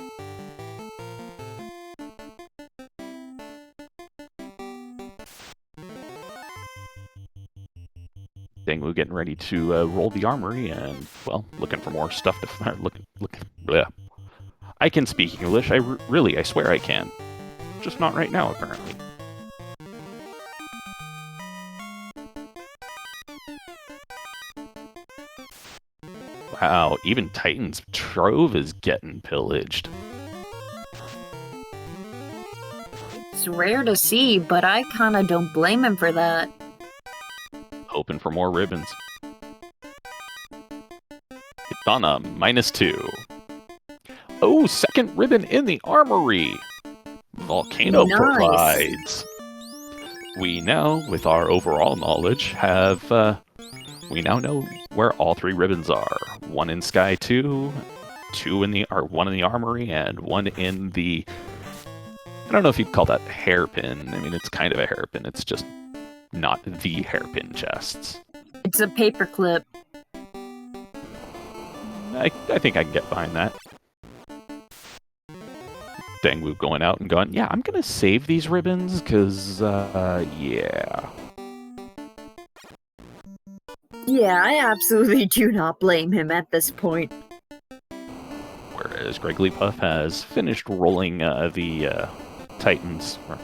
Dengwoo getting ready to roll the armory and, well, looking for more stuff to... Bleh. I can speak English. I swear I can. Just not right now, apparently. Wow, even Titan's Trove is getting pillaged. It's rare to see, but I kinda don't blame him for that. Hoping for more ribbons. Kitana, -2. Oh, second ribbon in the armory! Volcano Nice. provides. We now, with our overall knowledge, we now know where all three ribbons are. One in Sky 2, one in the armory, and one in the... I don't know if you'd call that hairpin. I mean, it's kind of a hairpin. It's just not the hairpin chests. It's a paperclip. I think I can get behind that. Dengwoo going out and going, yeah, I'm going to save these ribbons, because, yeah. Yeah, I absolutely do not blame him at this point. Whereas as GregglyPuff has finished rolling the Titans, or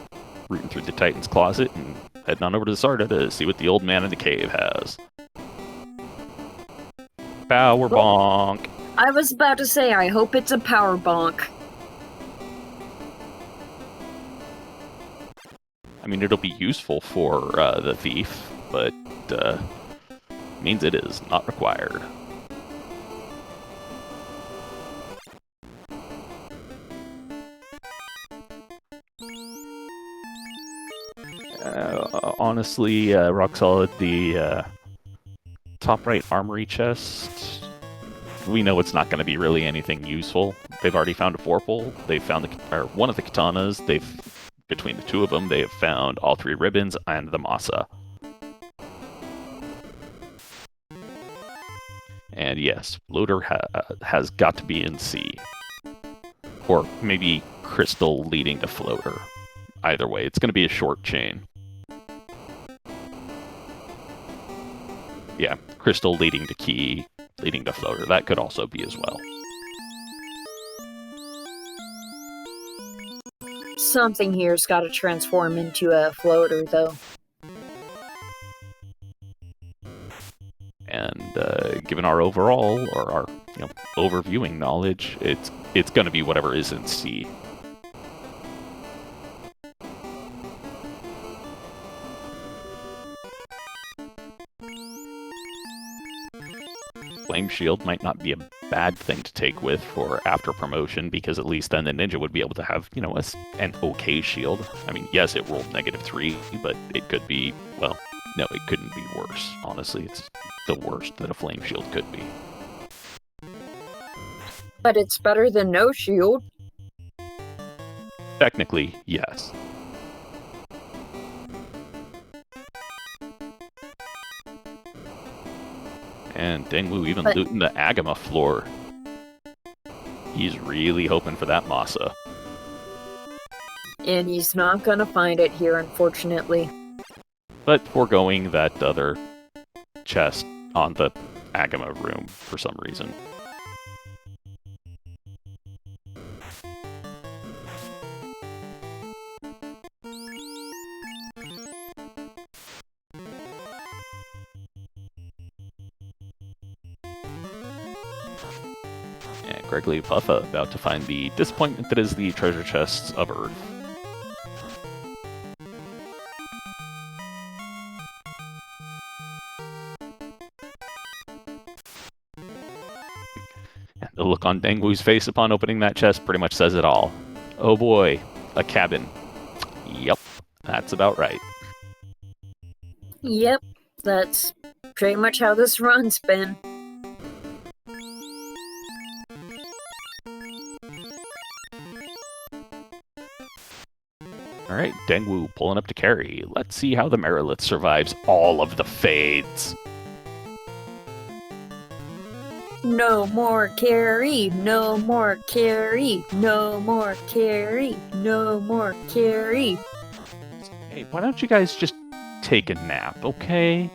rooting through the Titans closet, and heading on over to the Sarda to see what the old man in the cave has. Power bonk! I was about to say, I hope it's a power bonk. I mean, it'll be useful for the thief, but means it is not required. Honestly, rock solid, the top right armory chest, we know it's not going to be really anything useful. They've already found a vorpal. They've found one of the katanas. Between the two of them, they have found all 3 ribbons and the masa. And yes, floater has got to be in C. Or maybe crystal leading to floater. Either way, it's going to be a short chain. Yeah, crystal leading to key, leading to floater. That could also be as well. Something here's got to transform into a floater, though. And given our overall, or our overviewing knowledge, it's going to be whatever is in C. Flame Shield might not be a bad thing to take with for after promotion, because at least then the ninja would be able to have, an okay shield. I mean, yes, it rolled -3, but it could be, well, no, it couldn't be worse. Honestly, it's the worst that a Flame Shield could be. But it's better than no shield. Technically, yes. And Dengwoo even looting the Agama floor. He's really hoping for that masa. And he's not gonna find it here, unfortunately. But foregoing that other chest on the Agama room for some reason. GregglyPuff about to find the disappointment that is the treasure chests of Earth. And the look on Dengwoo's face upon opening that chest pretty much says it all. Oh boy, a cabin. Yep, that's about right. Yep, that's pretty much how this run's been. Alright, Dengwoo pulling up to carry. Let's see how the Merilith survives all of the fades. No more carry, no more carry, no more carry, no more carry. Hey, why don't you guys just take a nap, okay?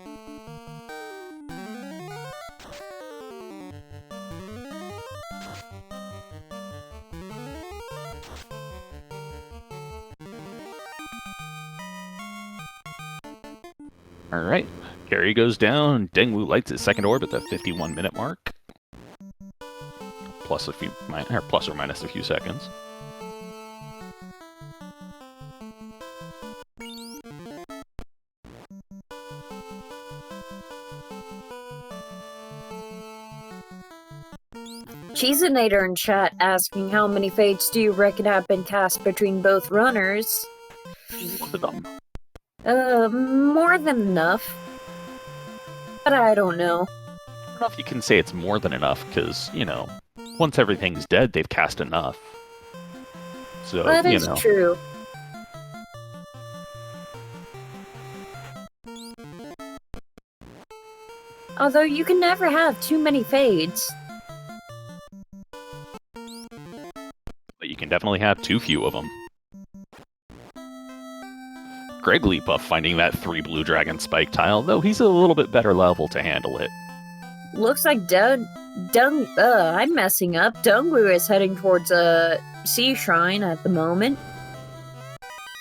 Alright, carry goes down. Dengwoo lights his second orb at the 51-minute mark. Plus or minus a few seconds. Cheesinator in chat asking how many fades do you reckon have been cast between both runners? Both of them. More than enough. But I don't know. I don't know if you can say it's more than enough, because, once everything's dead, they've cast enough. So, that is true. Although you can never have too many fades. But you can definitely have too few of them. GregglyPuff finding that 3 blue dragon spike tile, though he's a little bit better level to handle it. looks like I'm messing up. Dengwoo is heading towards a sea shrine at the moment.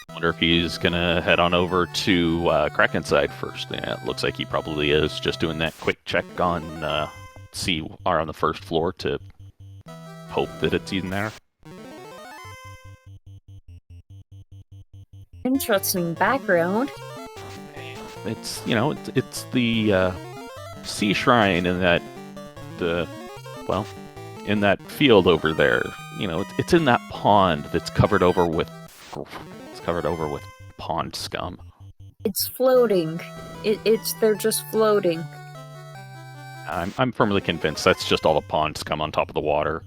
Wonder if he's gonna head on over to Kraken's side first. Yeah, it looks like he probably is just doing that quick check on sea or on the first floor to hope that it's in there. Interesting background. It's it's the sea shrine in that in that field over there. It's in that pond that's covered over with pond scum. It's floating. They're just floating. I'm firmly convinced that's just all the pond scum on top of the water.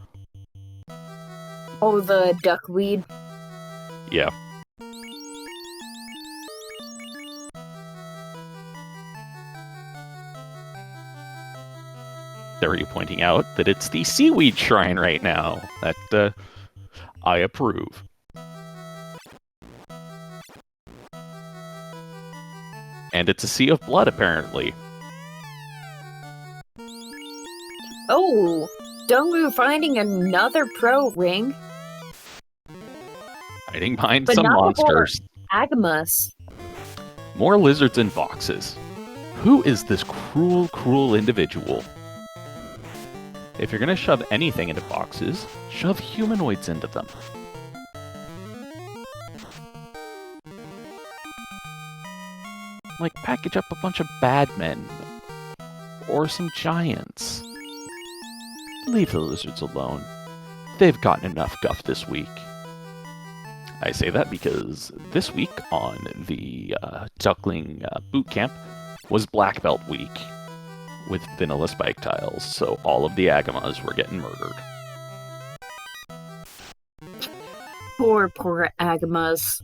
Oh, the duckweed. Yeah. There are you pointing out that it's the seaweed shrine right now. That I approve. And it's a sea of blood, apparently. Oh, Dengwoo finding another pro ring. Hiding behind But some not monsters. Agmas. More lizards in boxes. Who is this cruel, cruel individual? If you're gonna shove anything into boxes, shove humanoids into them. Like, package up a bunch of bad men. Or some giants. Leave the lizards alone. They've gotten enough guff this week. I say that because this week on the Duckling Boot Camp was Black Belt Week with vanilla spike tiles, so all of the Agamas were getting murdered. Poor Agmas.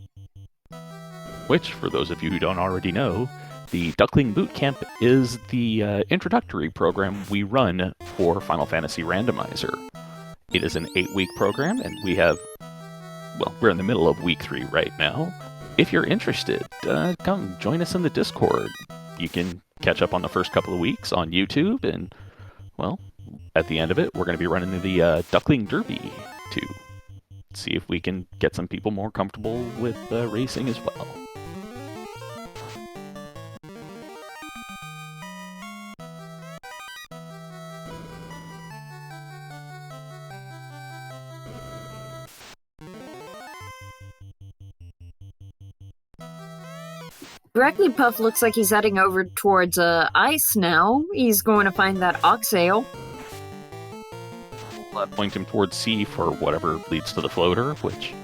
Which, for those of you who don't already know, the Duckling Boot Camp is the introductory program we run for Final Fantasy Randomizer. It is an 8-week program, and we're in the middle of week 3 right now. If you're interested, come join us in the Discord. You can catch up on the first couple of weeks on YouTube, and, at the end of it, we're going to be running the Duckling Derby to see if we can get some people more comfortable with racing as well. GregglyPuff looks like he's heading over towards ice now. He's going to find that oxale. We'll point him towards C for whatever leads to the floater, which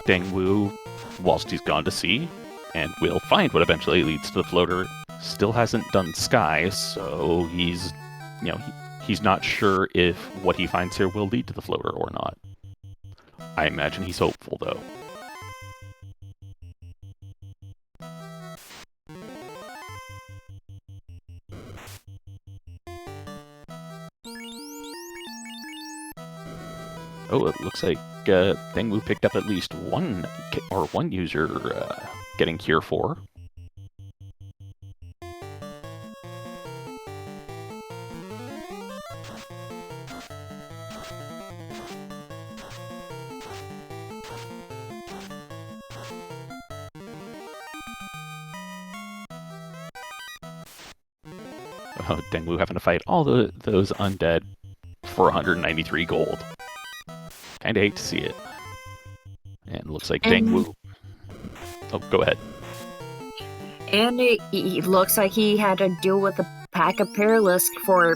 Dengwoo, whilst he's gone to C, and we'll find what eventually leads to the floater, still hasn't done Sky, so he's not sure if what he finds here will lead to the floater or not. I imagine he's hopeful, though. Oh, it looks like Dengwoo picked up at least one user getting Cure 4. Oh, Dengwoo having to fight all those undead for 193 gold. Kinda hate to see it. And it looks like Dengwoo. Oh, go ahead. And it looks like he had to deal with a pack of Paralisk for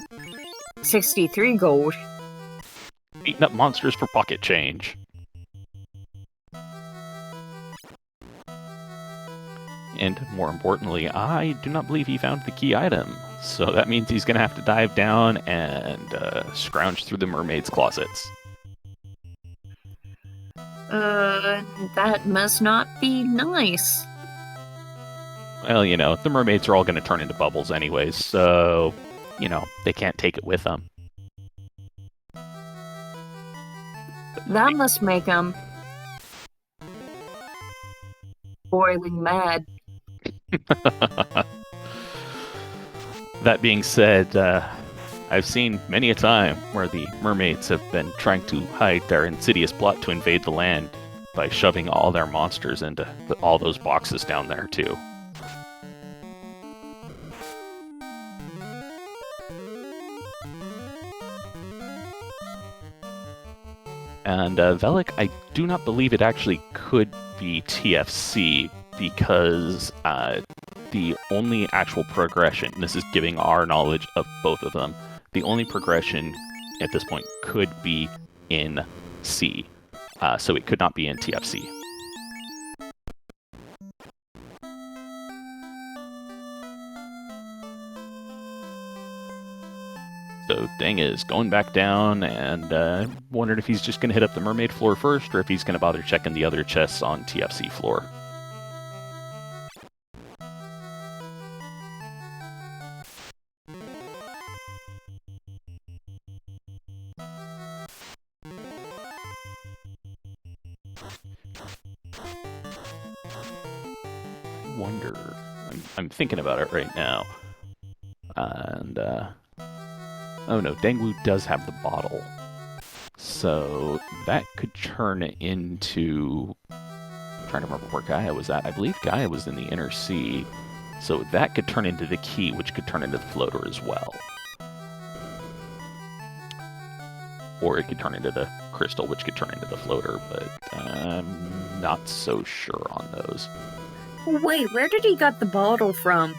63 gold. Beating up monsters for pocket change. And more importantly, I do not believe he found the key item. So that means he's gonna have to dive down and scrounge through the mermaid's closets. That must not be nice. Well, the mermaids are all going to turn into bubbles anyways, so, they can't take it with them. That must make them boiling mad. That being said, I've seen many a time where the mermaids have been trying to hide their insidious plot to invade the land by shoving all their monsters into all those boxes down there, too. And Velik, I do not believe it actually could be TFC because the only actual progression, and this is giving our knowledge of both of them, the only progression at this point could be in C. So it could not be in TFC. So Deng is going back down, and wondered if he's just going to hit up the mermaid floor first, or if he's going to bother checking the other chests on TFC floor. I wonder. I'm thinking about it right now. And, oh no, Dengwoo does have the bottle. So that could turn into... I'm trying to remember where Gaia was at. I believe Gaia was in the inner sea. So that could turn into the key, which could turn into the floater as well. Or it could turn into the crystal, which could turn into the floater, but I'm not so sure on those. Wait, where did he get the bottle from?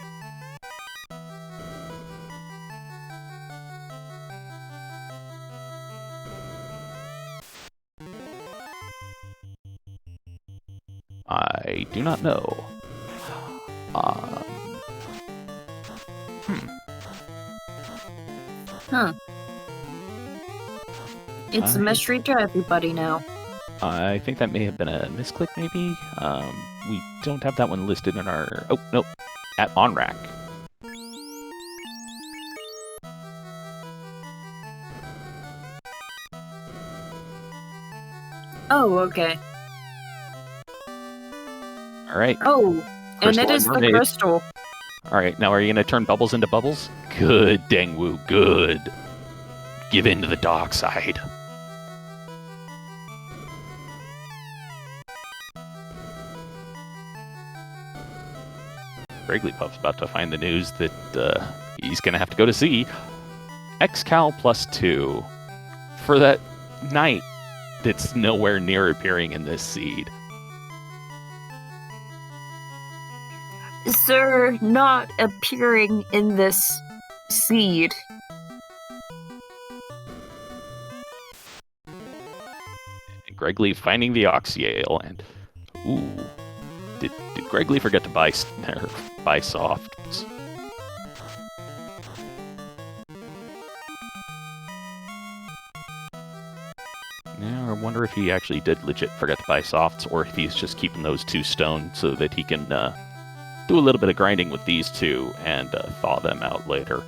I do not know. Huh. It's a mystery to everybody now. I think that may have been a misclick, maybe? We don't have that one listed in our... Oh, nope. At on rack. Oh, okay. Alright. Oh, and it is the crystal. Alright, now are you going to turn bubbles into bubbles? Good, Dengwoo, good. Give in to the dark side. GregglyPuff's about to find the news that he's going to have to go to sea. Xcal +2 for that knight that's nowhere near appearing in this seed. Sir, not appearing in this seed. And Greggly finding the Oxyale, and ooh, did Greggly forget to buy softs? Yeah, I wonder if he actually did legit forget to buy softs, or if he's just keeping those 2 stone so that he can do a little bit of grinding with these 2 and thaw them out later.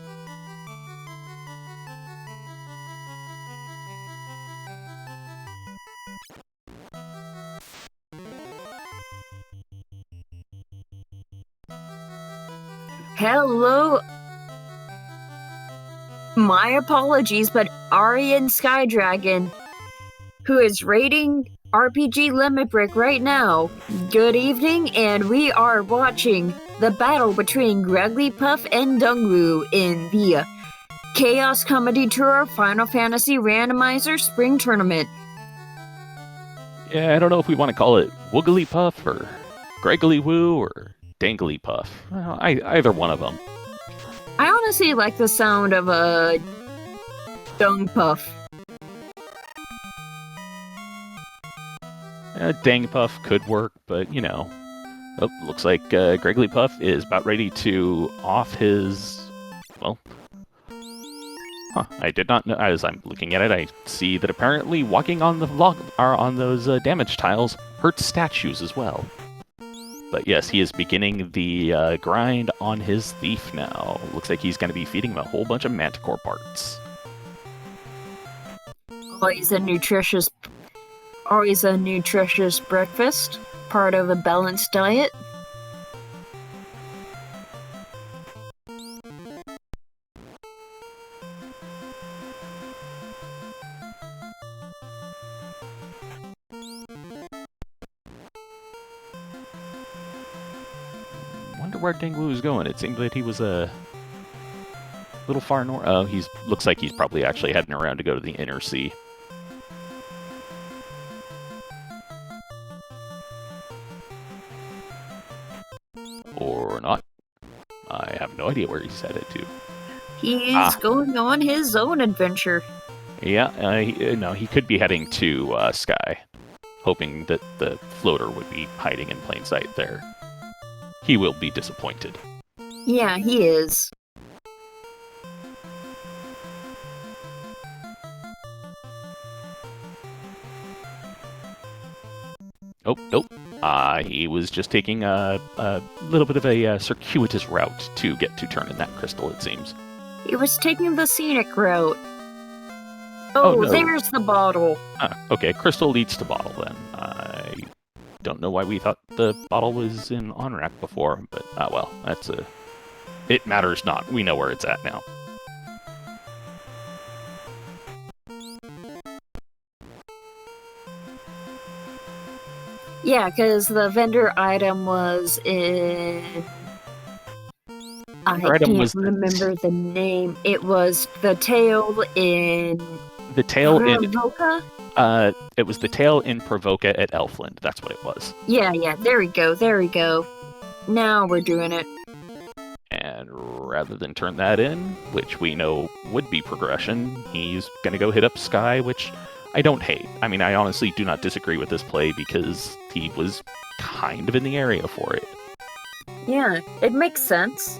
Hello. My apologies, but Aryan Skydragon, who is raiding RPG Limit Break right now. Good evening, and we are watching the battle between GregglyPuff and Dengwoo in the Chaos Comedy Tour Final Fantasy Randomizer Spring Tournament. Yeah, I don't know if we want to call it WooglyPuff or GregglyWoo or DenglyPuff. Well, either one of them. I honestly like the sound of a Dengpuff. Dengpuff could work, but, you know. Oh, looks like GregglyPuff is about ready to off his... Well... Huh, I did not know. As I'm looking at it, I see that apparently walking on the on those damage tiles hurts statues as well. But yes, he is beginning the grind on his thief now. Looks like he's going to be feeding him a whole bunch of manticore parts. Always a nutritious breakfast, part of a balanced diet. where Dengwoo is going. It seemed that he was a little far north. Oh, looks like he's probably actually heading around to go to the inner sea. Or not. I have no idea where he's headed to. He's going on his own adventure. Yeah, he could be heading to Sky, hoping that the floater would be hiding in plain sight there. He will be disappointed. Yeah, he is. Oh, nope. He was just taking a little bit of a circuitous route to get to turn in that crystal, it seems. He was taking the scenic route. Oh, no. There's the bottle. Okay, crystal leads to bottle then. I don't know why we thought the bottle was in on-rack before, but well, it matters not. We know where it's at now. Yeah, because the vendor item was in... I can't remember the name. It was the tail in... The tail Provoca? It was the tail in Provoca at Elfland. That's what it was. Yeah, there we go. Now we're doing it. And rather than turn that in, which we know would be progression, he's going to go hit up Sky, which I don't hate. I mean, I honestly do not disagree with this play because he was kind of in the area for it. Yeah, it makes sense.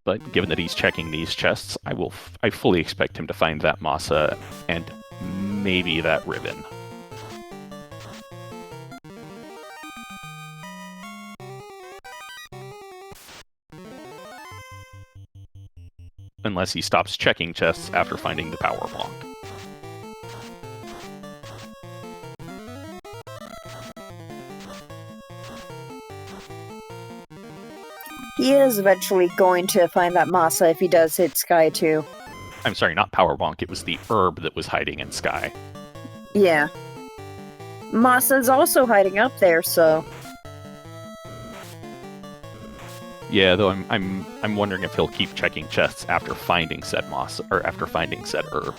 But given that he's checking these chests, I fully expect him to find that masa and maybe that ribbon. Unless he stops checking chests after finding the power bonk. He is eventually going to find that masa if he does hit Sky too. I'm sorry, not power bonk. It was the herb that was hiding in Sky. Yeah. Masa's also hiding up there, so... Yeah, though I'm wondering if he'll keep checking chests after finding said moss or after finding said herb.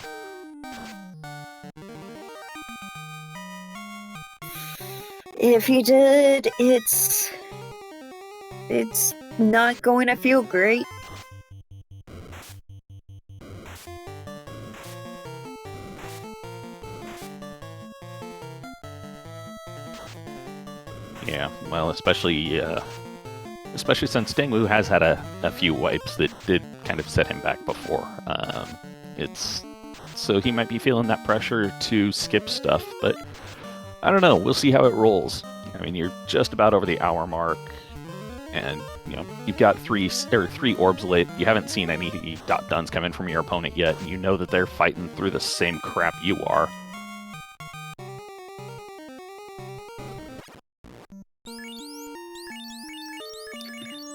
If he did, it's not going to feel great. Yeah, well, especially since Dengwoo has had a few wipes that did kind of set him back before. So he might be feeling that pressure to skip stuff, but I don't know. We'll see how it rolls. I mean, you're just about over the hour mark, and you've got three orbs lit. You haven't seen any dot duns come in from your opponent yet, and you know that they're fighting through the same crap you are.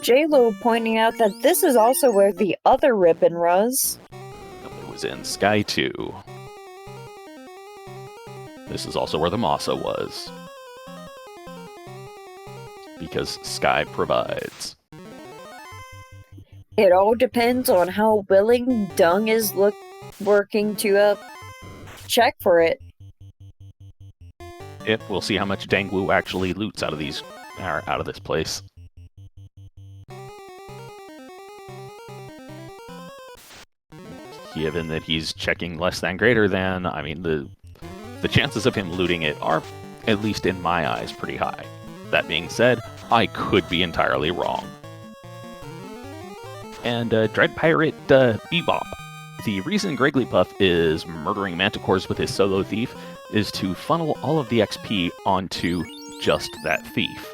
J-Lo pointing out that this is also where the other ribbon was. It was in Sky 2. This is also where the masa was. Because Sky provides. It all depends on how willing Dung is working to check for it. We'll see how much Dengwoo actually loots out of this place. Given that he's checking less than greater than, I mean, the chances of him looting it are, at least in my eyes, pretty high. That being said, I could be entirely wrong. And Dread Pirate Bebop. The reason GregglyPuff is murdering manticores with his solo thief is to funnel all of the XP onto just that thief.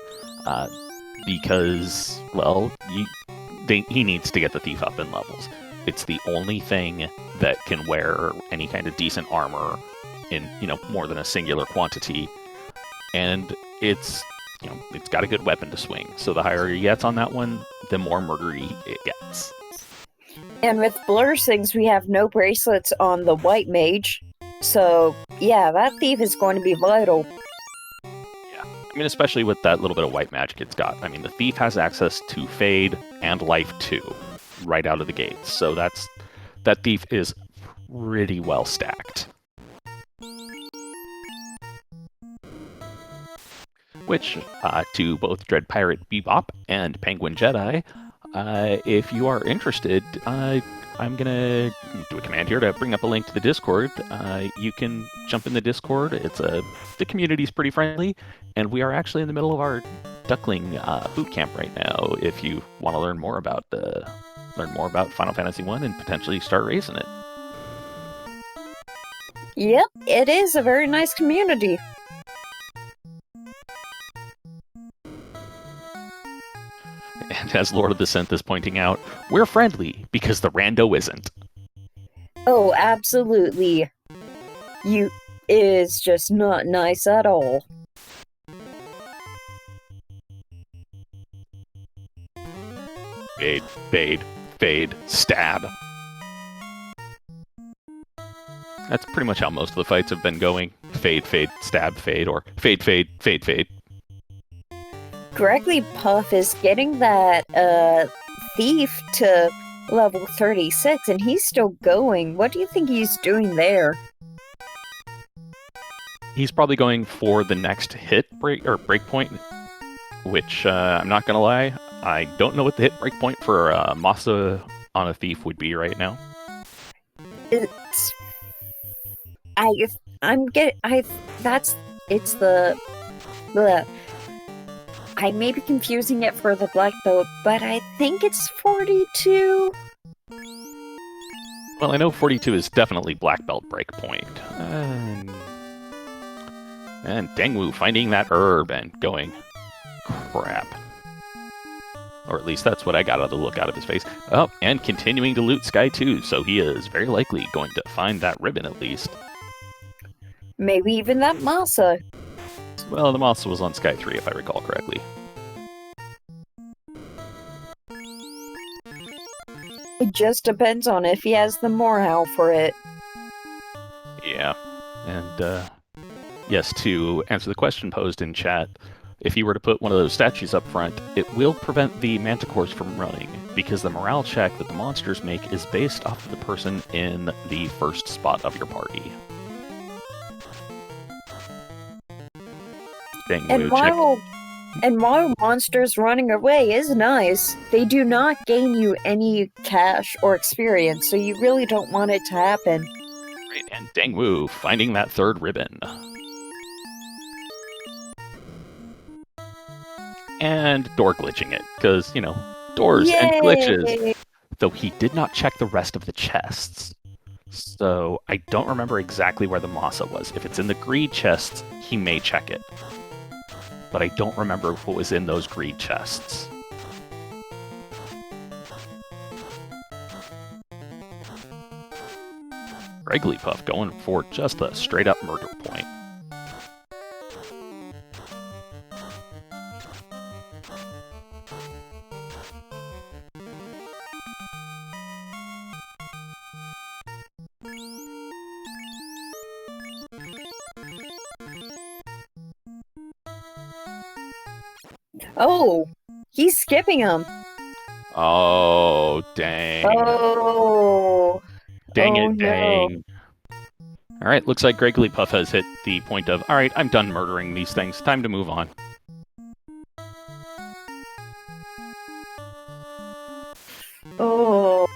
Because, well, he needs to get the thief up in levels. It's the only thing that can wear any kind of decent armor in, more than a singular quantity. And it's got a good weapon to swing. So the higher he gets on that one, the more murdery it gets. And with Blur Sings, we have no bracelets on the White Mage. So Yeah, that thief is going to be vital. Yeah, I mean, especially with that little bit of white magic it's got. I mean, the thief has access to Fade and Life too, right out of the gates. So that thief is pretty well stacked. Which, to both Dread Pirate Bebop and Penguin Jedi, if you are interested, I'm gonna do a command here to bring up a link to the Discord. You can jump in the Discord. The community's pretty friendly, and we are actually in the middle of our Duckling boot camp right now. If you want to learn more about Final Fantasy 1 and potentially start racing it. Yep, it is a very nice community. And as Lord of the Synth is pointing out, we're friendly because the rando isn't. Oh, absolutely. You is just not nice at all. Fade, fade, fade, stab. That's pretty much how most of the fights have been going. Fade, fade, stab, fade, or fade, fade, fade, fade. GregglyPuff is getting that thief to level 36, and he's still going. What do you think he's doing there? He's probably going for the next breakpoint, which I'm not gonna lie, I don't know what the hit breakpoint for Masa on a thief would be right now. I may be confusing it for the black belt, but I think it's 42. Well, I know 42 is definitely black belt breakpoint. And Dengwoo finding that herb and going, crap. Or at least that's what I got out of the look out of his face. Oh, and continuing to loot Sky 2, so he is very likely going to find that ribbon at least. Maybe even that Masa. Well, the Masa was on Sky 3, if I recall correctly. It just depends on if he has the morale for it. Yeah. And, yes, to answer the question posed in chat, if you were to put one of those statues up front, it will prevent the manticores from running, because the morale check that the monsters make is based off of the person in the first spot of your party. And while monsters running away is nice, they do not gain you any cash or experience, so you really don't want it to happen. Right, and Dengwoo finding that third ribbon. And door glitching it, because, you know, doors and glitches. Though he did not check the rest of the chests. So I don't remember exactly where the Masa was. If it's in the greed chests, he may check it. But I don't remember what was in those greed chests. GregglyPuff going for just a straight-up murder point. Oh, he's skipping him. Oh, dang. Oh. Dang Oh, it, dang. No. Alright, looks like GregglyPuff has hit the point of, alright, I'm done murdering these things. Time to move on. Oh.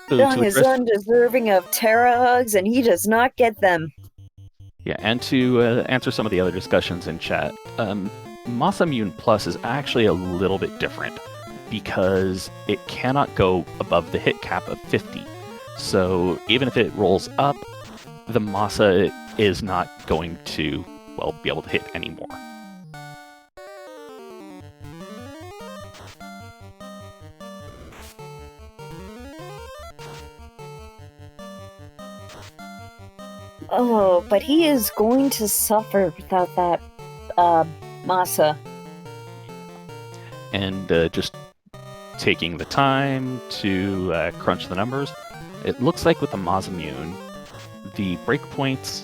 Young is undeserving of Terra hugs, and he does not get them. Yeah, and to answer some of the other discussions in chat, Masa Immune Plus is actually a little bit different because it cannot go above the hit cap of 50. So even if it rolls up, the Masa is not going to, well, be able to hit anymore. Oh, but he is going to suffer without that Masa. And just taking the time to crunch the numbers, It looks like with the Masamune, the breakpoints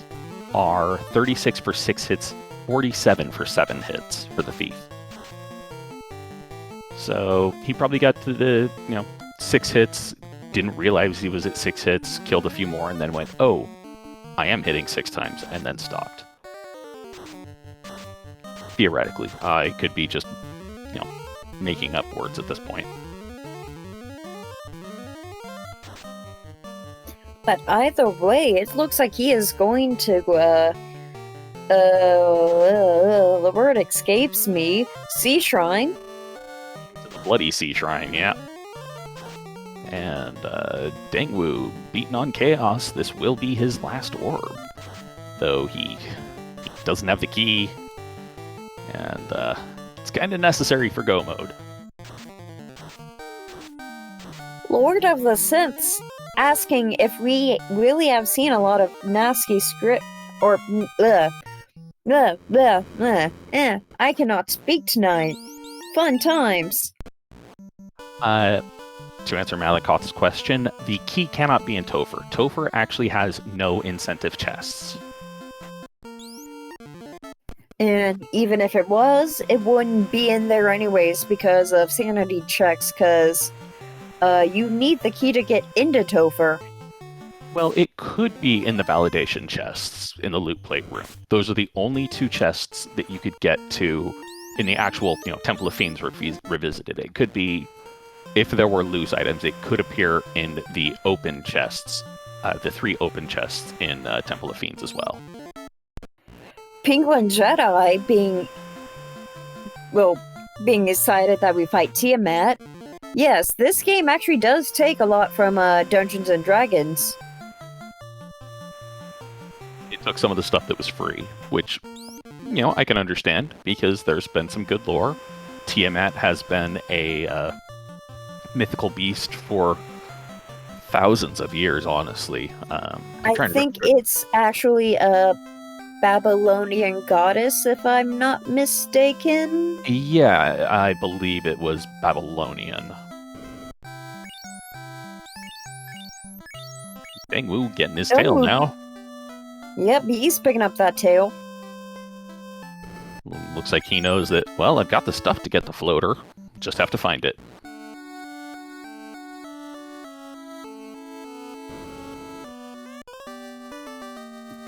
are 36 for 6 hits, 47 for 7 hits for the thief. So he probably got to the 6 hits, didn't realize he was at 6 hits, killed a few more, and then went, oh, I am hitting 6 times, and then stopped. Theoretically, I could be just, making up words at this point. But either way, it looks like he is going to, the word escapes me, Sea Shrine. To the Bloody Sea Shrine, yeah. And Dengwoo beaten on Chaos. This will be his last orb. Though he doesn't have the key. And it's kind of necessary for go mode. Lord of the Synths asking if we really have seen a lot of nasty script or I cannot speak tonight. Fun times. To answer Malakoth's question, the key cannot be in Topher. Topher actually has no incentive chests. And even if it was, it wouldn't be in there anyways because of sanity checks, because you need the key to get into Topher. Well, it could be in the validation chests in the loot plate room. Those are the only 2 chests that you could get to in the actual, Temple of Fiends Revisited. It could be, if there were loose items, it could appear in the open chests, the 3 open chests in Temple of Fiends as well. Penguin Jedi being decided that we fight Tiamat. Yes, this game actually does take a lot from Dungeons & Dragons. It took some of the stuff that was free, which, I can understand, because there's been some good lore. Tiamat has been a mythical beast for thousands of years, honestly. I think it's actually a Babylonian goddess, if I'm not mistaken. Yeah, I believe it was Babylonian. Dengwoo getting his tail now. Yep, he's picking up that tail. Looks like he knows that, well, I've got the stuff to get the floater. Just have to find it.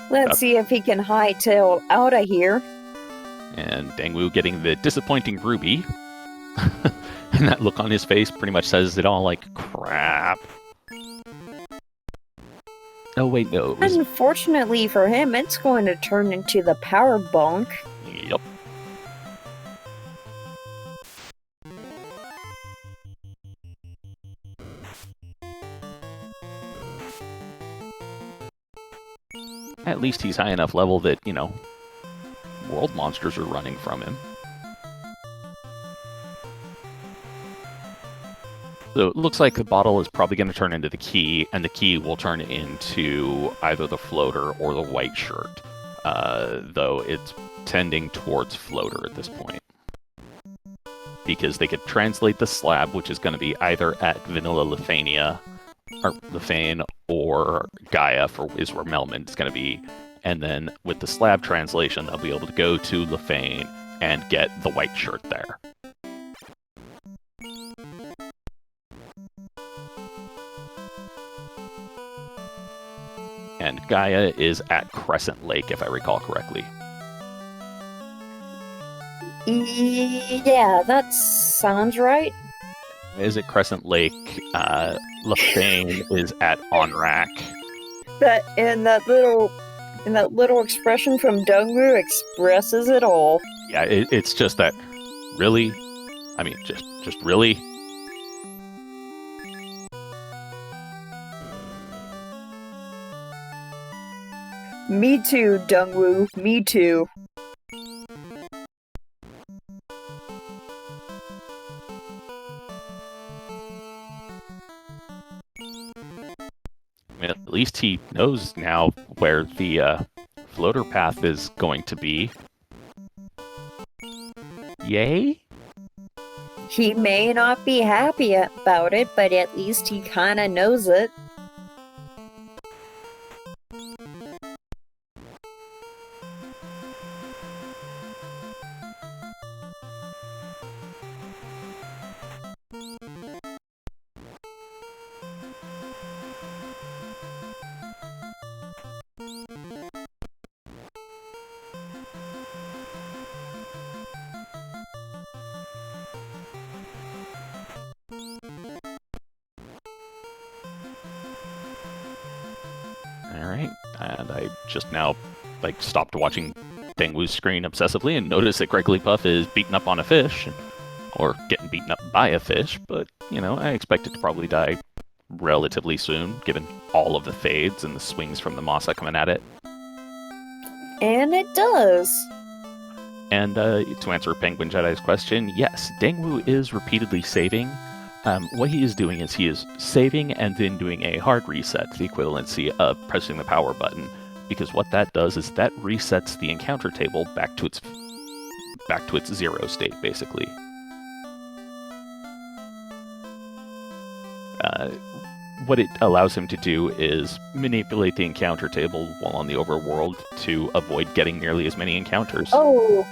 Let's see if he can hightail out of here. And Dengwoo getting the disappointing ruby. And that look on his face pretty much says it all, like, crap. Oh, wait, no. Unfortunately for him, it's going to turn into the power bonk. Yep. At least he's high enough level that, world monsters are running from him. So it looks like the bottle is probably going to turn into the key, and the key will turn into either the floater or the white shirt, though it's tending towards floater at this point. Because they could translate the slab, which is going to be either at Vanilla Lefania, or Lefane, or Gaia is where Melman is going to be, and then with the slab translation, they'll be able to go to Lefane and get the white shirt there. And Gaia is at Crescent Lake, if I recall correctly. Yeah, that sounds right. Is it Crescent Lake? Lefane is at Onrak. That little expression from Dengwoo expresses it all. Yeah, it's just that, really? I mean, just really? Me too, Dengwoo. Me too. I mean, at least he knows now where the floater path is going to be. Yay? He may not be happy about it, but at least he kinda knows it. Alright, and I just now, stopped watching Dengwoo's screen obsessively and noticed that GregglyPuff is beaten up on a fish, or getting beaten up by a fish, but, I expect it to probably die relatively soon, given all of the fades and the swings from the Masa coming at it. And it does. And to answer Penguin Jedi's question, yes, Dengwoo is repeatedly saving. What he is doing is he is saving and then doing a hard reset, the equivalency of pressing the power button, because what that does is that resets the encounter table back to its 0 state, basically. What it allows him to do is manipulate the encounter table while on the overworld to avoid getting nearly as many encounters. Oh,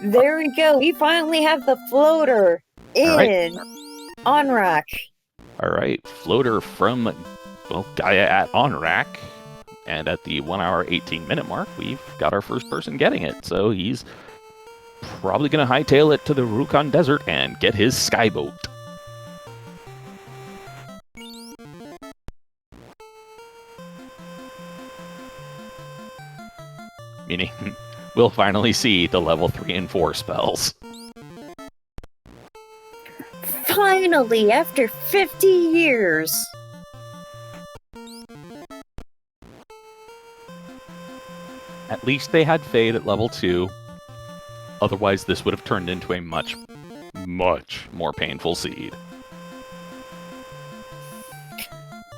there we go. We finally have the floater in Onrak. Alright, floater from, Gaia at Onrak. And at the 1 hour, 18 minute mark, we've got our first person getting it. So he's probably going to hightail it to the Rukon Desert and get his skyboat. Meaning, we'll finally see the level 3 and 4 spells. Finally, after 50 years! At least they had Fade at level 2. Otherwise, this would have turned into a much, much more painful seed.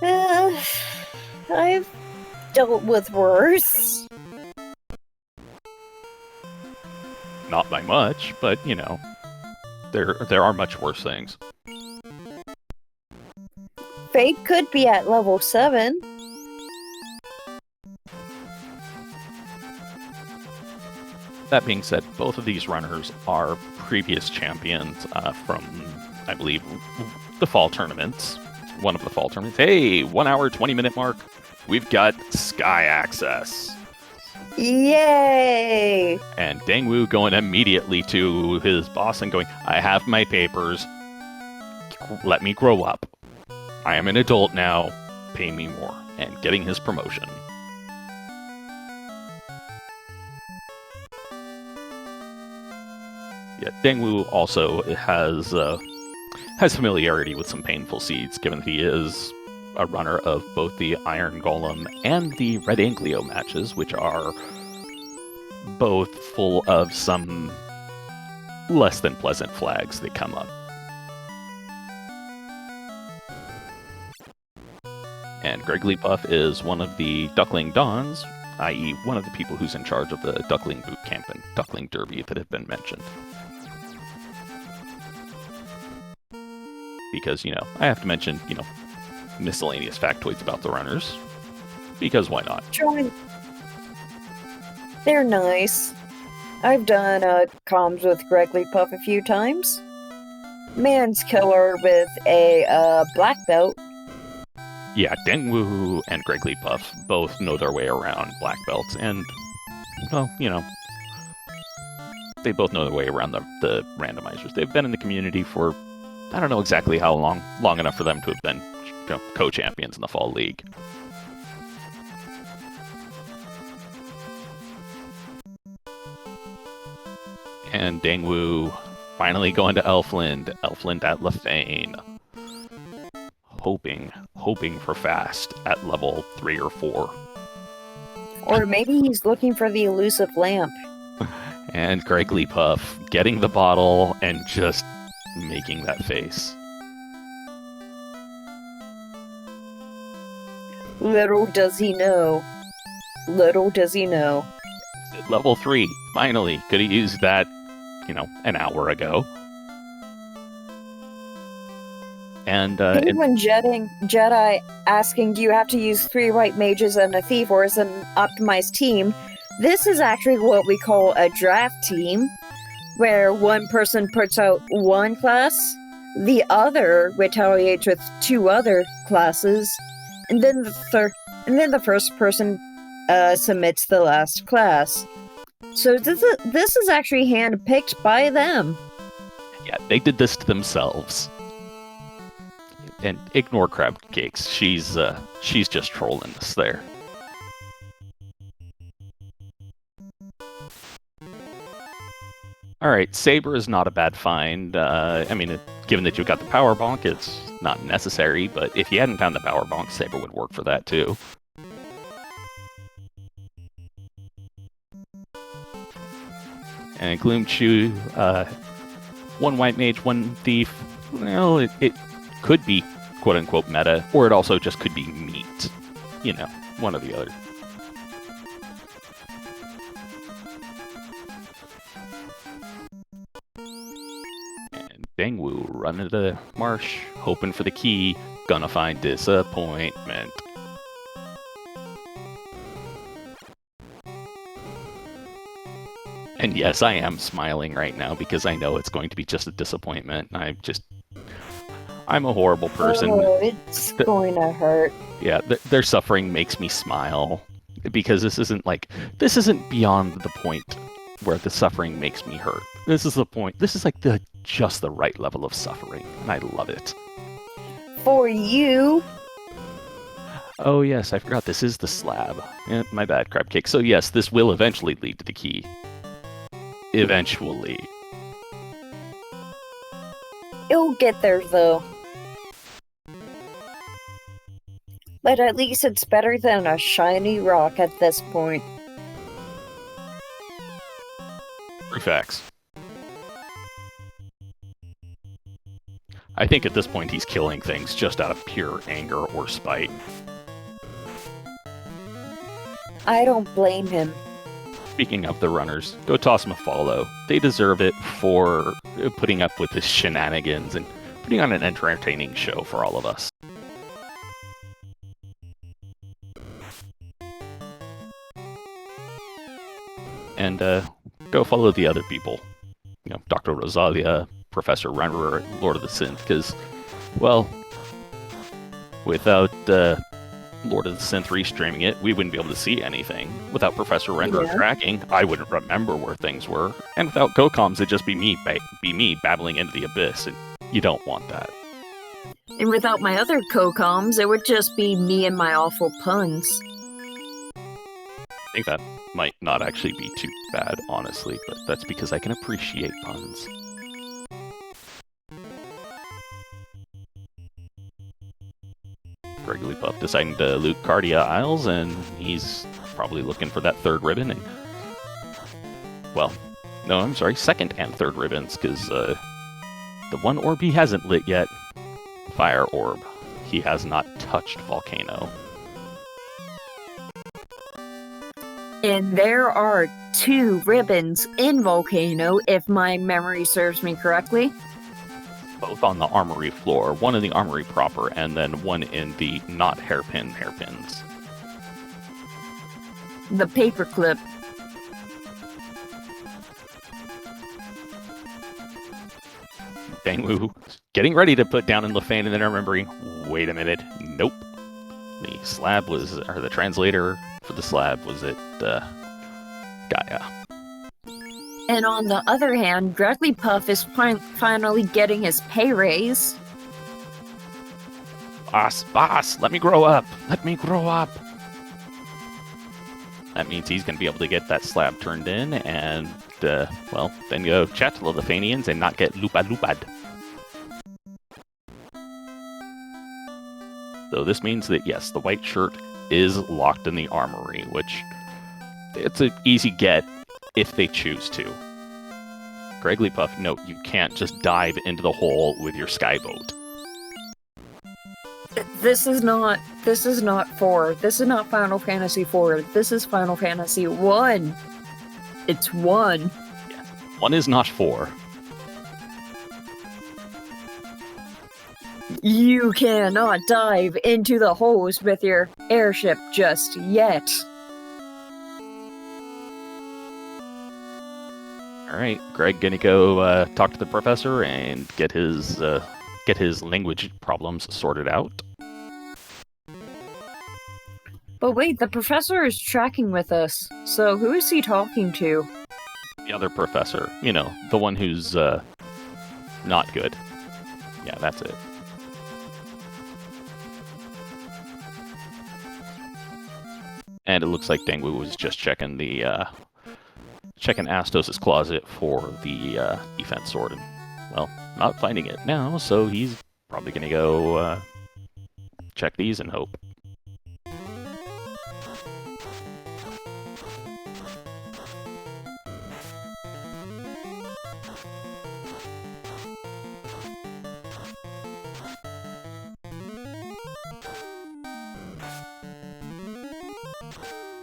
I've dealt with worse. Not by much, but, there are much worse things. Fate could be at level 7. That being said, both of these runners are previous champions from, I believe, the fall tournaments. One of the fall tournaments. Hey, 1 hour, 20 minute mark. We've got Sky Access. Yay! And Dengwoo going immediately to his boss and going, I have my papers. Let me grow up. I am an adult now. Pay me more. And getting his promotion. Yeah, Dengwoo also has familiarity with some painful seeds, given that he is a runner of both the Iron Golem and the Red Anglio matches, which are both full of some less than pleasant flags that come up. And GregglyPuff is one of the Duckling Dons, i.e. one of the people who's in charge of the Duckling Boot Camp and Duckling Derby that have been mentioned. Because, I have to mention, miscellaneous factoids about the runners. Because why not? They're nice. I've done comms with GregglyPuff a few times. Man's killer with a black belt. Yeah, Dengwoo and GregglyPuff both know their way around black belts, and, they both know their way around the randomizers. They've been in the community for, I don't know exactly how long enough for them to have been co-champions in the Fall League. And Dengwoo finally going to Elfland at Lefane. Hoping for fast at level 3 or 4. Or maybe he's looking for the elusive lamp. And GregglyPuff getting the bottle and just making that face. Little does he know. Little does he know. Level 3, finally. Could have used that, an hour ago. And Penguin Jedi asking, do you have to use 3 white mages and a thief, or is it an optimized team? This is actually what we call a draft team, where one person puts out one class, the other retaliates with 2 other classes, and then the first person submits the last class. So this is actually handpicked by them. Yeah, they did this to themselves. And ignore Crab Cakes. She's just trolling us there. Alright, Saber is not a bad find. I mean, given that you've got the Power Bonk, it's not necessary, but if you hadn't found the Power Bonk, Saber would work for that too. And Gloomchew, one White Mage, one Thief. Well, it could be quote-unquote meta, or it also just could be meat. You know, one or the other. And Dengwoo running to the marsh, hoping for the key, gonna find disappointment. And yes, I am smiling right now because I know it's going to be just a disappointment. I'm a horrible person. Oh, it's going to hurt. Yeah, their suffering makes me smile because this isn't beyond the point where the suffering makes me hurt. This is the point. This is like just the right level of suffering, and I love it. For you. Oh yes, I forgot this is the slab. My bad, crab cake. So yes, this will eventually lead to the key. Eventually. It'll get there, though. But at least it's better than a shiny rock at this point. True facts. I think at this point he's killing things just out of pure anger or spite. I don't blame him. Speaking of the runners, go toss them a follow. They deserve it for putting up with the shenanigans and putting on an entertaining show for all of us. And go follow the other people. You know, Dr. Rosalia, Professor Renderer, Lord of the Synth, because, well, without Lord of the Synth restreaming it, we wouldn't be able to see anything. Without Professor Renderer tracking, I wouldn't remember where things were. And without CoComs, it'd just be me babbling into the abyss, and you don't want that. And without my other CoComs, it would just be me and my awful puns. I think that might not actually be too bad, honestly, but that's because I can appreciate puns. GregglyPuff deciding to loot Cardia Isles, and he's probably looking for that third ribbon. And, well, no, I'm sorry, second and third ribbons, because the one orb he hasn't lit yet, Fire Orb, he has not touched Volcano. And there are 2 ribbons in Volcano, if my memory serves me correctly. Both on the armory floor, one in the armory proper, and then one in the not hairpins. The paperclip. Dengwoo getting ready to put down in Lefane, and then remembering, wait a minute, nope. The slab was, or the translator for the slab was it Gaia. And on the other hand, GregglyPuff is finally getting his pay raise. Boss, let me grow up. Let me grow up. That means he's going to be able to get that slab turned in and, well, then go chat to the Lefanians and not get loopad. So this means that, yes, the white shirt is locked in the armory, which it's an easy get if they choose to. GregglyPuff, note, you can't just dive into the hole with your skyboat. This is not 4. This is not Final Fantasy 4. This is Final Fantasy 1. It's 1. Yeah. 1 is not 4. You cannot dive into the holes with your airship just yet. Alright, Greg gonna go talk to the professor and get his language problems sorted out. But wait, the professor is tracking with us, so who is he talking to? The other professor, you know, the one who's not good. Yeah, that's it. And it looks like Dengwoo was just checking the checking Astos' closet for the defense sword, and, well, not finding it now, so he's probably going to go check these and hope.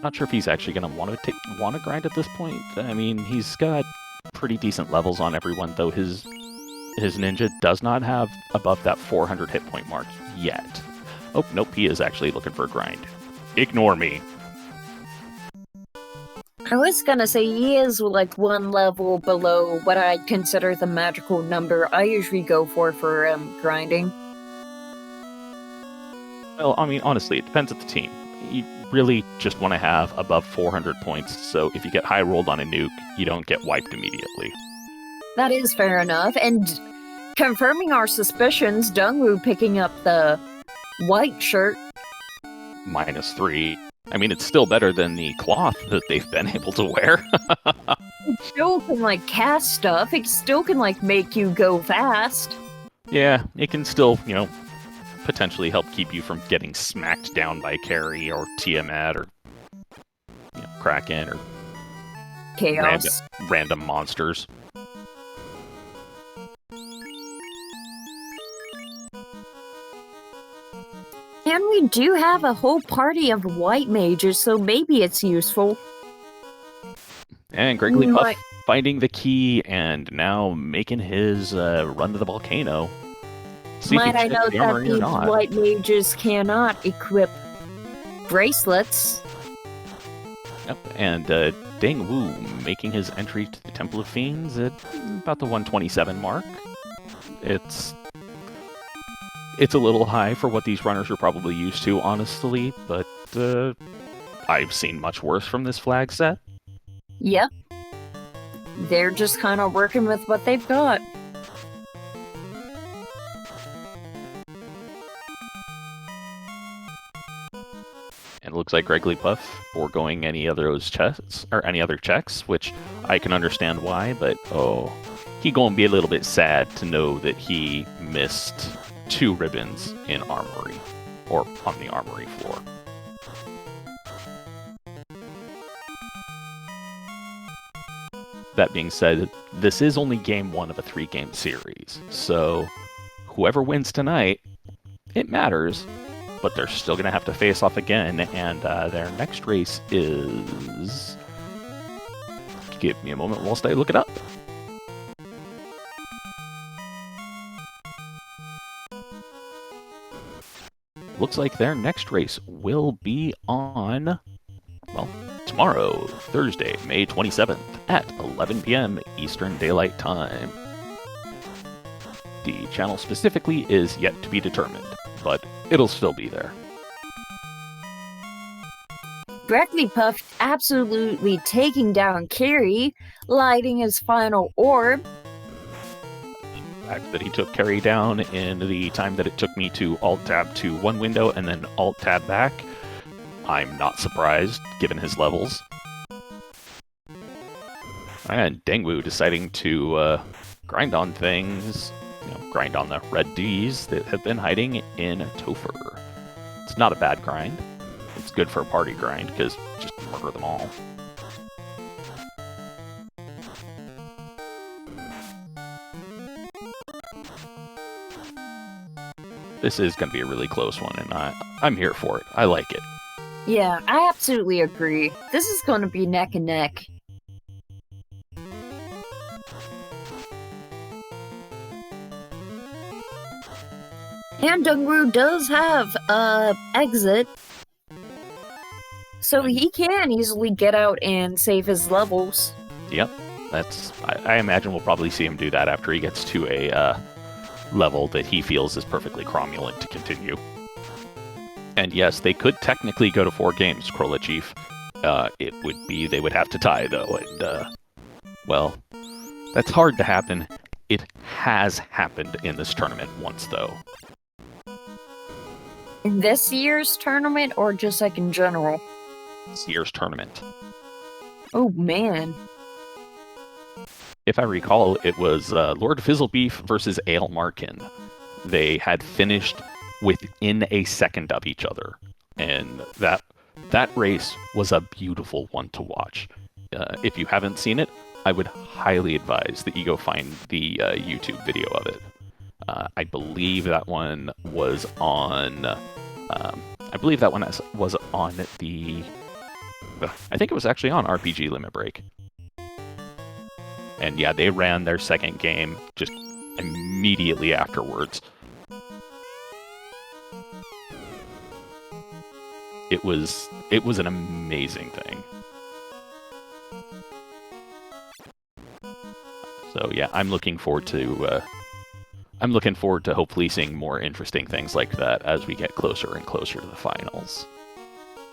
Not sure if he's actually going to want to grind at this point. I mean, he's got pretty decent levels on everyone, though his ninja does not have above that 400 hit point mark yet. Oh, nope, he is actually looking for a grind. Ignore me. I was gonna say he is like one level below what I'd consider the magical number I usually go for grinding. Well, I mean, honestly, it depends on the team. You really just want to have above 400 points, so if you get high rolled on a nuke, you don't get wiped immediately. That is fair enough, and confirming our suspicions, Dengwoo picking up the white shirt. -3. I mean, it's still better than the cloth that they've been able to wear. It still can, like, cast stuff. It still can, like, make you go fast. Yeah, it can still, potentially help keep you from getting smacked down by Carry or Tiamat or Kraken or Chaos. Random monsters. And we do have a whole party of white mages, so maybe it's useful. And GregglyPuff finding the key and now making his run to the volcano. Might I note that these white mages cannot equip bracelets. Yep, and Dengwoo making his entry to the Temple of Fiends at about the 127 mark. It's a little high for what these runners are probably used to, honestly, but I've seen much worse from this flag set. Yep. They're just kind of working with what they've got. And it looks like GregglyPuff foregoing any other checks, which I can understand why, but he gonna be a little bit sad to know that he missed 2 ribbons in Armory, or on the Armory floor. That being said, this is only game 1 of a 3-game series, so whoever wins tonight, it matters, but they're still going to have to face off again, and their next race is... Give me a moment whilst I look it up. Looks like their next race will be on, well, tomorrow, Thursday, May 27th at 11 p.m. Eastern Daylight Time. The channel specifically is yet to be determined, but it'll still be there. GregglyPuff absolutely taking down Carrie, lighting his final orb. The fact that he took Carrie down in the time that it took me to Alt-Tab to one window and then Alt-Tab back, I'm not surprised, given his levels. And Dengwoo deciding to grind on things, grind on the red Ds that have been hiding in Topher. It's not a bad grind. It's good for a party grind, because just murder them all. This is going to be a really close one, and I'm here for it. I like it. Yeah, I absolutely agree. This is going to be neck and neck. And Dengwoo does have exit, so he can easily get out and save his levels. Yep, I imagine we'll probably see him do that after he gets to a level that he feels is perfectly cromulent to continue. And yes, they could technically go to 4 games, Krola Chief. They would have to tie, though, and, well, that's hard to happen. It has happened in this tournament once, though. In this year's tournament, or just like in general? This year's tournament. Oh, man. if I recall, it was Lord Fizzlebeef versus Ale Markin. They had finished within a second of each other, and that race was a beautiful one to watch. If you haven't seen it, I would highly advise that you go find the YouTube video of it. I believe that one was on. I believe that one was on the. I think it was actually on RPG Limit Break. And yeah, they ran their second game just immediately afterwards. It was an amazing thing. So yeah, I'm looking forward to hopefully seeing more interesting things like that as we get closer and closer to the finals.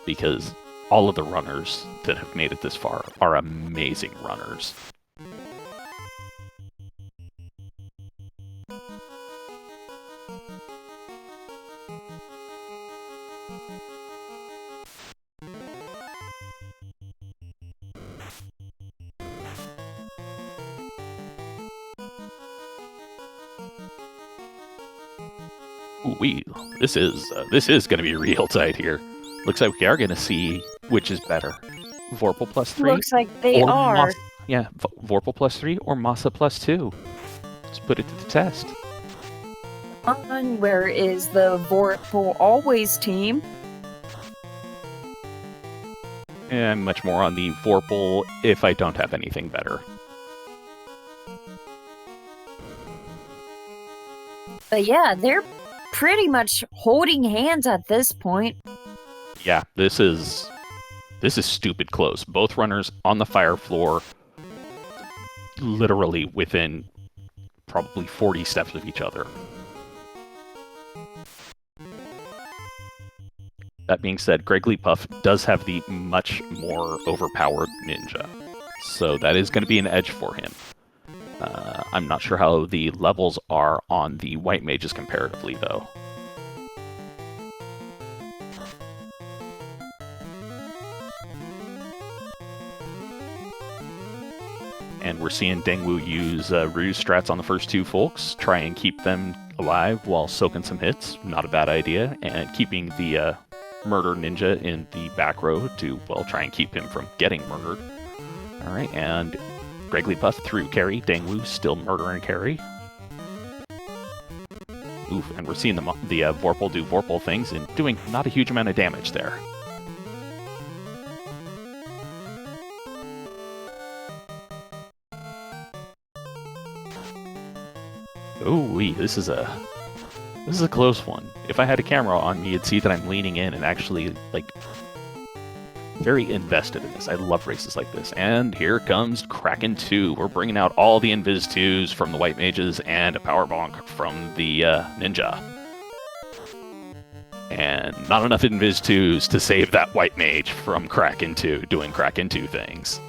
Because all of the runners that have made it this far are amazing runners. Ooh, this is going to be real tight here. Looks like we are going to see which is better, Vorpal +3. Looks like they are. Yeah, Vorpal +3 or Masa +2. Let's put it to the test. Where is the Vorpal Always team? And I'm much more on the Vorpal if I don't have anything better. But yeah, they're pretty much holding hands at this point. Yeah, this is stupid close. Both runners on the fire floor, literally within probably 40 steps of each other. That being said, GregglyPuff does have the much more overpowered ninja, so that is going to be an edge for him. I'm not sure how the levels are on the white mages comparatively, though. And we're seeing Dengwoo use ruse strats on the first two folks, try and keep them alive while soaking some hits. Not a bad idea. And keeping the murder ninja in the back row to, well, try and keep him from getting murdered. Alright, and GregglyPuff through carry. Dengwoo still murdering carry. Oof, and we're seeing the Vorpal do Vorpal things and doing not a huge amount of damage there. Ooh, this is a close one. If I had a camera on me, you'd see that I'm leaning in and actually, like, very invested in this. I love races like this. And here comes Kraken 2. We're bringing out all the Invis 2s from the white mages and a power bonk from the ninja. And not enough Invis 2s to save that white mage from Kraken 2 doing Kraken 2 things.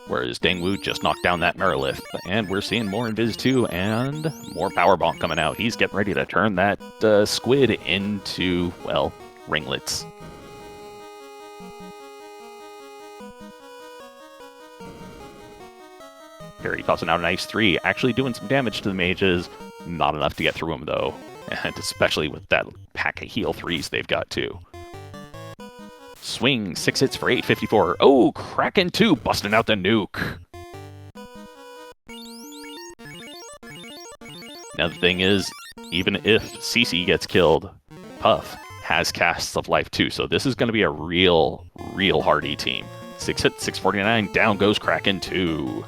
Whereas Dengwoo just knocked down that Merilith. And we're seeing more Invis 2 and more power bonk coming out. He's getting ready to turn that squid into, well, ringlets. Harry tossing out an Ice 3, actually doing some damage to the mages. Not enough to get through them, though. And especially with that pack of heal 3s they've got, too. Swing, 6 hits for 854. Oh, Kraken 2 busting out the nuke. Now the thing is, even if CC gets killed, Puff has casts of life too, so this is going to be a real hardy team. 6 hits, 649, down goes Kraken 2.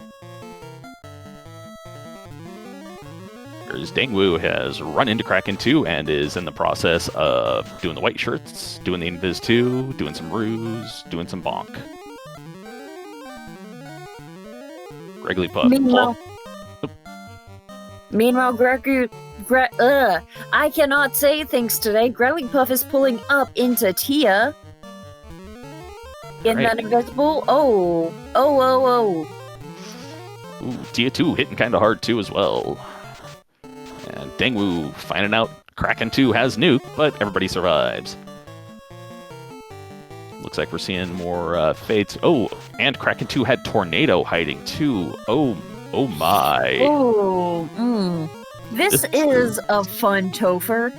Here's Dengwoo has run into Kraken 2 and is in the process of doing the white shirts, doing the Invis 2, doing some ruse, doing some bonk. GregglyPuff. Meanwhile, I cannot say things today. GregglyPuff is pulling up into Tia. In that invisible. Oh. Ooh, Tia 2 hitting kind of hard too as well. And Dengwoo finding out Kraken 2 has nuke, but everybody survives. Looks like we're seeing more fades. Oh, and Kraken 2 had Tornado hiding too. Oh my. Oh, This is a fun Topher.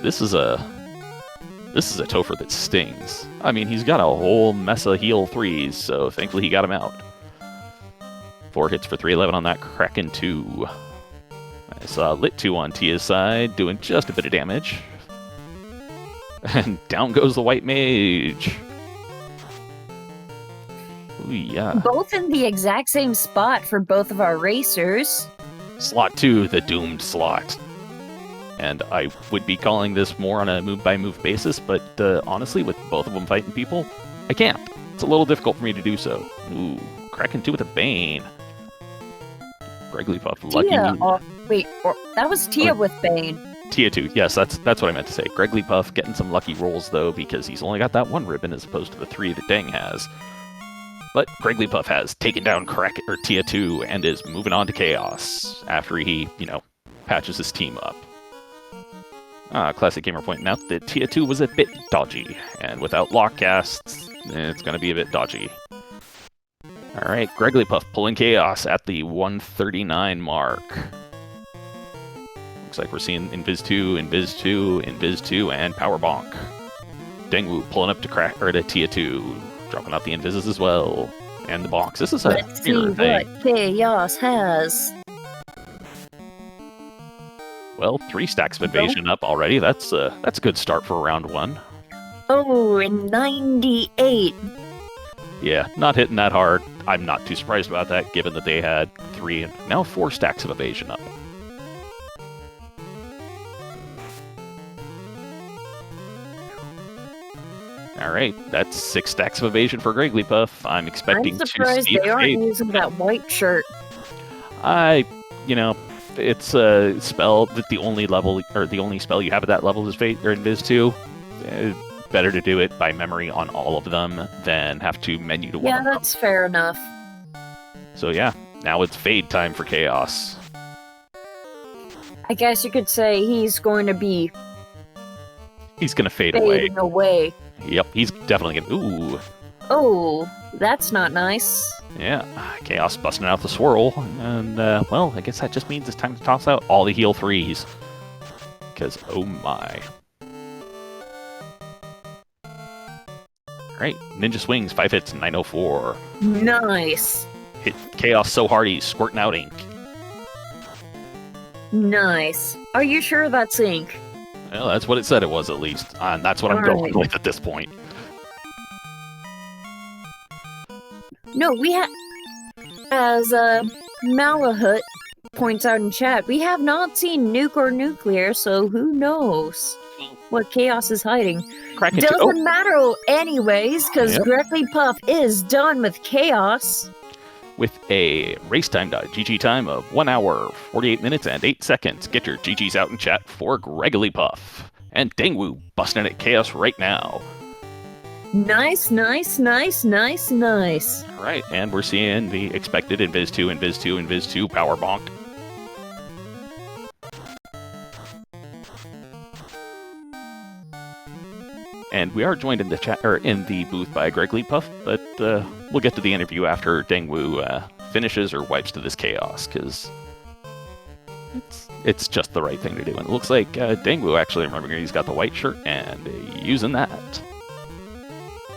This is a Topher that stings. I mean, he's got a whole mess of heal 3s, so thankfully he got him out. 4 hits for 311 on that Kraken 2. I saw Lit 2 on Tia's side, doing just a bit of damage. And down goes the White Mage. Ooh, yeah. Both in the exact same spot for both of our racers. Slot 2, the doomed slot. And I would be calling this more on a move-by-move basis, but honestly, with both of them fighting people, I can't. It's a little difficult for me to do so. Ooh, Kraken 2 with a Bane. GregglyPuff, lucky. That was Tia with Bane. Tia 2, yes, that's what I meant to say. GregglyPuff getting some lucky rolls, though, because he's only got that 1 ribbon as opposed to the 3 that Deng has. But GregglyPuff has taken down Tia 2 and is moving on to Chaos after he, patches his team up. Classic Gamer pointing out that Tia 2 was a bit dodgy, and without lock casts, it's going to be a bit dodgy. Alright, GregglyPuff pulling Chaos at the 139 mark. Looks like we're seeing Invis 2, Invis 2, Invis 2, and Power Bonk. Dengwoo pulling up to Tia 2, dropping out the Invises as well. And the Bonks. This is a Let's see what Chaos has. Well, 3 stacks of evasion up already. That's a good start for round 1. Oh, and 98. Yeah, not hitting that hard. I'm not too surprised about that, given that they had 3 and now 4 stacks of evasion up. Alright, that's 6 stacks of evasion for GregglyPuff. I'm expecting I'm surprised they aren't using that white shirt. It's a spell that the only spell you have at that level is Fate or Invis 2. Better to do it by memory on all of them than have to menu to one. Yeah, that's fair enough. So yeah, now it's fade time for Chaos. I guess you could say he's going to be... He's gonna fade away. Yep, he's definitely gonna... Ooh. Oh, that's not nice. Yeah, Chaos busting out the swirl, and, well, I guess that just means it's time to toss out all the heal 3s. Because, oh my. Alright, Ninja Swings, 5 hits, 904. Nice. Hit Chaos so hard he's squirting out ink. Nice. Are you sure that's ink? Well, that's what it said it was, at least. And that's what I'm going with at this point. No, we have... As Malahut points out in chat, we have not seen Nuke or Nuclear, so who knows what Chaos is hiding. Doesn't matter anyways, because GregglyPuff is done with Chaos. With a race time GG time of 1 hour, 48 minutes, and 8 seconds. Get your GGs out in chat for GregglyPuff. And Dengwoo busting at Chaos right now. Nice, nice, nice, nice, nice. Alright, and we're seeing the expected Invis 2, Invis 2, Invis 2 Power Bonk. And we are joined in the chat or in the booth by GregglyPuff, but we'll get to the interview after Dengwoo finishes or wipes to this Chaos, because it's just the right thing to do. And it looks like Dengwoo actually, remembering he's got the white shirt and using that.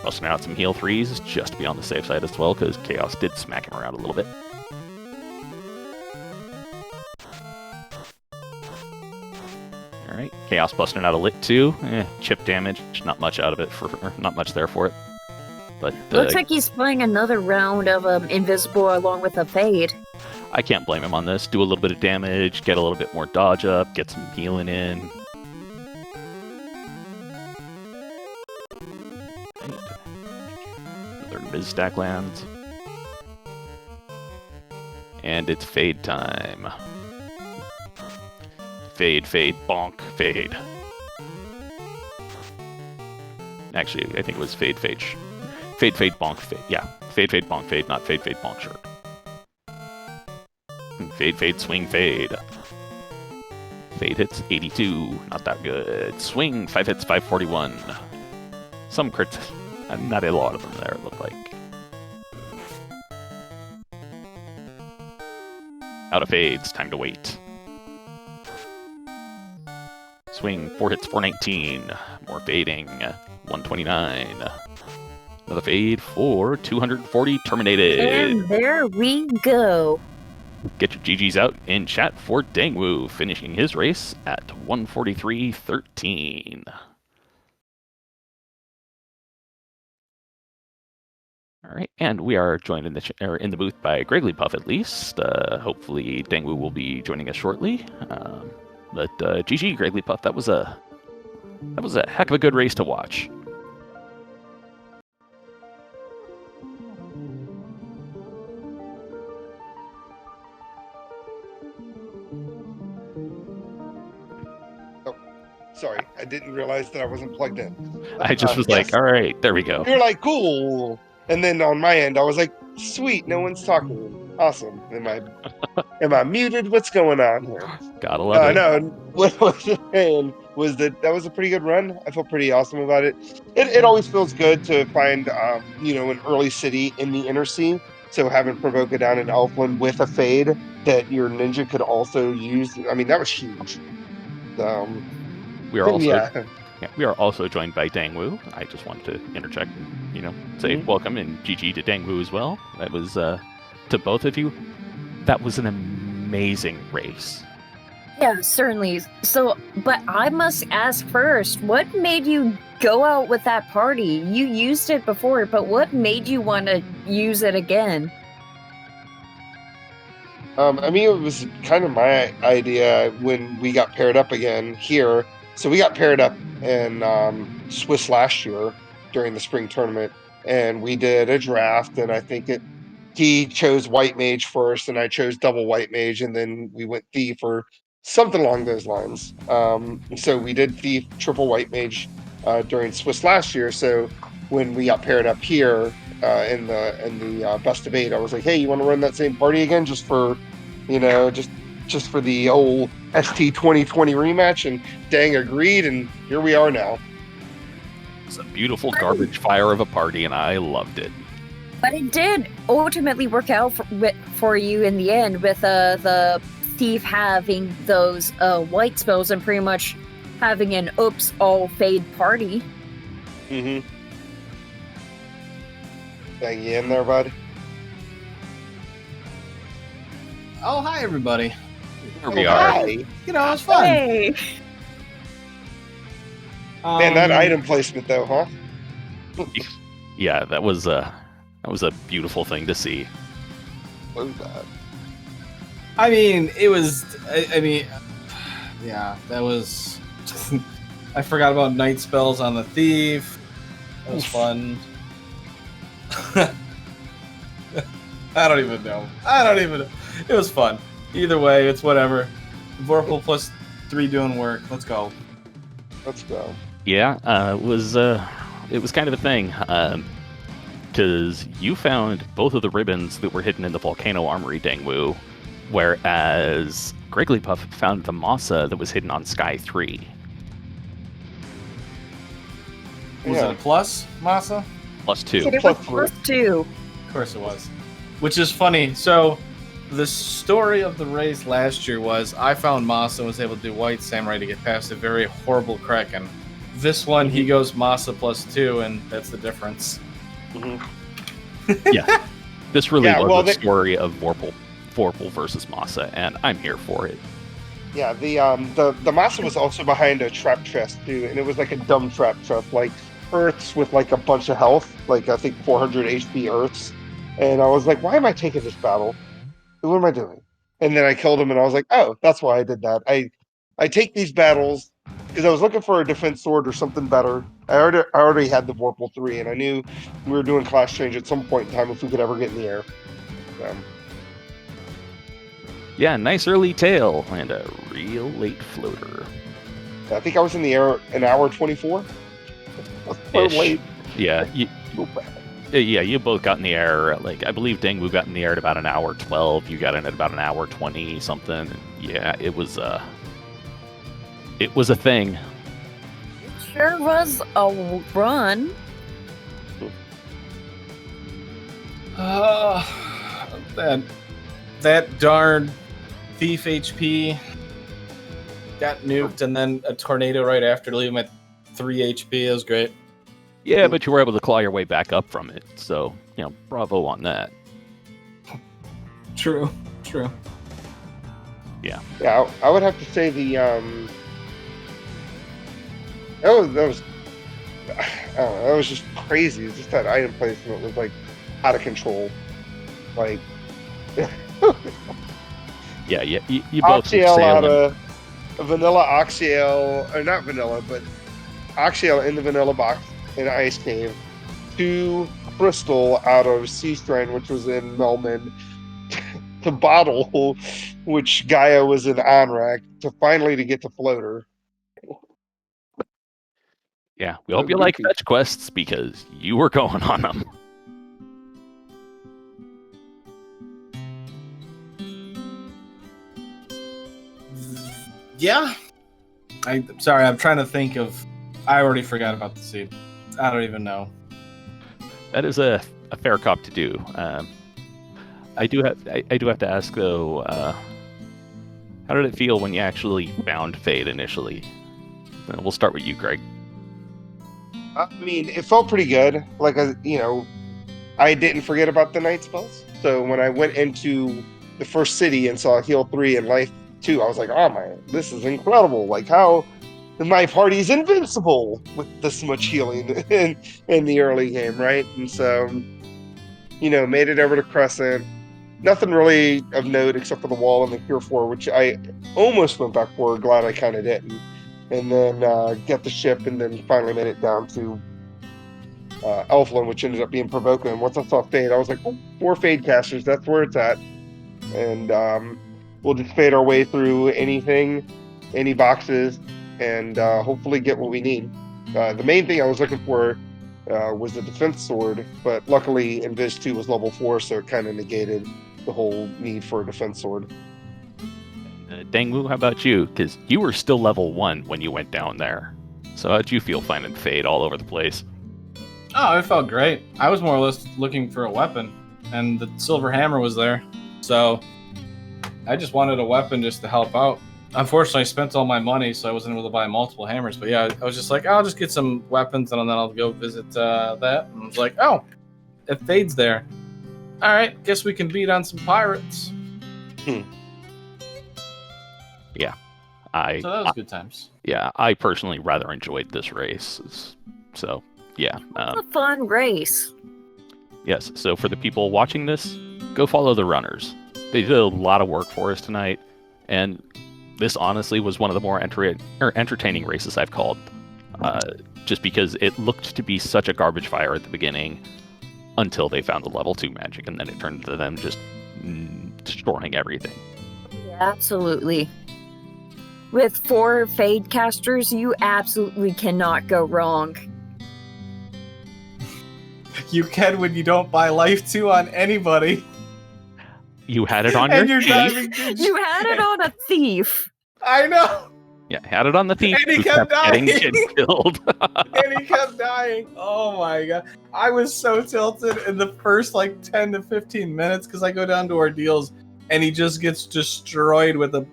Busting out some heal 3s just to be on the safe side as well, because Chaos did smack him around a little bit. Alright, Chaos busting out a Lit 2. Chip damage, not much out of it, not much there for it. But looks like he's playing another round of Invisible along with a Fade. I can't blame him on this. Do a little bit of damage, get a little bit more dodge up, get some healing in. Another Invis stack lands. And it's fade time. Fade, fade, bonk, fade. Actually, I think it was fade, fade. Fade, fade, bonk, fade. Yeah, fade, fade, bonk, fade, not fade, fade, bonk shirt. Fade, fade, swing, fade. Fade hits 82, not that good. Swing, 5 hits, 541. Some crits. Not a lot of them there, it looked like. Out of fades, time to wait. Swing, 4 hits, 419. More fading, 129. Another fade for 240, terminated. And there we go. Get your GGs out in chat for Dengwoo, finishing his race at 143.13. All right, and we are joined in the booth by GregglyPuff at least. Hopefully, Dengwoo will be joining us shortly. But GG, GregglyPuff, that was a heck of a good race to watch. Sorry, I didn't realize that I wasn't plugged in. I just was like, all right, there we go. You're like, cool. And then on my end, I was like, sweet, no one's talking. Awesome. Am I muted? What's going on here? Gotta love it. No, what I was saying was that was a pretty good run. I feel pretty awesome about it. It always feels good to find, an early city in the inner sea. So having Provoca down in Elfland with a fade that your ninja could also use, I mean, that was huge. We are also joined by Dengwoo. I just wanted to interject and, say welcome and GG to Dengwoo as well. That was, to both of you, that was an amazing race. Yeah, certainly. So, but I must ask first, what made you go out with that party? You used it before, but what made you want to use it again? It was kind of my idea when we got paired up again here. So we got paired up in Swiss last year during the spring tournament, and we did a draft, and I think he chose White Mage first, and I chose double White Mage, and then we went Thief or something along those lines. So we did Thief, triple White Mage during Swiss last year. So when we got paired up here in the best of 8, I was like, hey, you want to run that same party again, just for just for the old ST 2020 rematch? And Dang agreed, and here we are now. It's a beautiful garbage fire of a party, and I loved it. But it did ultimately work out for you in the end, with the Thief having those white spells and pretty much having an oops all fade party. Mm-hmm. Dang, you in there, bud? Oh, hi, everybody. Here we are. Hi. It was fun. Hey! Man, that item placement, though, huh? Yeah, that was a beautiful thing to see. What was that? I mean, it was. Yeah, that was. I forgot about night spells on the thief. That was fun. I don't even know. It was fun. Either way, it's whatever. Vorpal plus 3 doing work. Let's go. Let's go. Yeah, it was kind of a thing, because you found both of the ribbons that were hidden in the Volcano Armory, Dengwoo, whereas GregglyPuff found the Masa that was hidden on Sky 3. Was it a plus, Masa? Plus 2. It was plus 2. Of course it was. Which is funny. So, the story of the race last year was I found Masa and was able to do White Samurai to get past a very horrible Kraken. This one, he goes Masa plus 2, and that's the difference. Mm-hmm. Yeah. This really was the story of Vorpal versus Masa, and I'm here for it. Yeah, the Masa was also behind a trap chest, too, and it was like a dumb trap chest, like Earths with like a bunch of health, like I think 400 HP Earths. And I was like, why am I taking this battle? What am I doing? And then I killed him, and I was like, oh, that's why I did that. I take these battles because I was looking for a defense sword or something better. I already had the Vorpal 3, and I knew we were doing class change at some point in time if we could ever get in the air. Yeah, nice early tail and a real late floater. I think I was in the air an hour 24. So late. Yeah, you both got in the air. Like, I believe Dengwoo got in the air at about an hour 12. You got in at about an hour 20 something. Yeah, it was a thing. It sure was a run. That darn thief HP got nuked, and then a tornado right after to leave him at 3 HP. It was great. Yeah, but you were able to claw your way back up from it. So, bravo on that. True. Yeah. Yeah, I would have to say the that was just crazy. It's just that item placement was like out of control. Like Yeah, you both Oxyel out sailing. of vanilla Oxyel, or not vanilla, but Oxyel in the vanilla box in Ice Cave, to Crystal out of Sea Strand, which was in Melman, to Bottle, which Gaia was in Onrak, to finally to get to Floater. Yeah, we hope you like fetch quests because you were going on them. Yeah. I'm sorry, I'm trying to think of... I already forgot about the seed. I don't even know. That is a fair cop to do. I do have to ask though, how did it feel when you actually found Fade initially? We'll start with you, Greg. I mean, it felt pretty good. Like, I didn't forget about the night spells. So when I went into the first city and saw Heal 3 and Life 2, I was like, oh man, this is incredible. Like, how my party's invincible with this much healing in the early game, right? And so, made it over to Crescent. Nothing really of note except for the wall and the Cure 4, which I almost went back for. Glad I kind of didn't. And then get the ship, and then finally made it down to Elflin, which ended up being Provoca. And once I saw Fade, I was like, 4 Fade casters, that's where it's at. And we'll just fade our way through any boxes, and hopefully get what we need. The main thing I was looking for was the defense sword, but luckily Invis 2 was level 4, so it kind of negated the whole need for a defense sword. Dengwoo, how about you? Because you were still level 1 when you went down there. So how'd you feel finding Fade all over the place? Oh, it felt great. I was more or less looking for a weapon, and the silver hammer was there. So I just wanted a weapon just to help out. Unfortunately, I spent all my money, so I wasn't able to buy multiple hammers. But yeah, I was just like, I'll just get some weapons, and then I'll go visit that. And I was like, oh, if Fade's there. All right, guess we can beat on some pirates. Yeah. So that was good times. Yeah, I personally rather enjoyed this race. So, yeah. What a fun race. Yes, so for the people watching this, go follow the runners. They did a lot of work for us tonight, and this honestly was one of the more entertaining races I've called, just because it looked to be such a garbage fire at the beginning until they found the level 2 magic, and then it turned to them just destroying everything. Yeah, absolutely. With 4 Fade casters, you absolutely cannot go wrong. You can when you don't buy Life 2 on anybody. You had it on And your you're thief. driving. You had it on a thief. I know. Yeah, had it on the thief. And he who kept getting dying. killed. And he kept dying. Oh my god. I was so tilted in the first 10 to 15 minutes because I go down to Ordeals and he just gets destroyed with a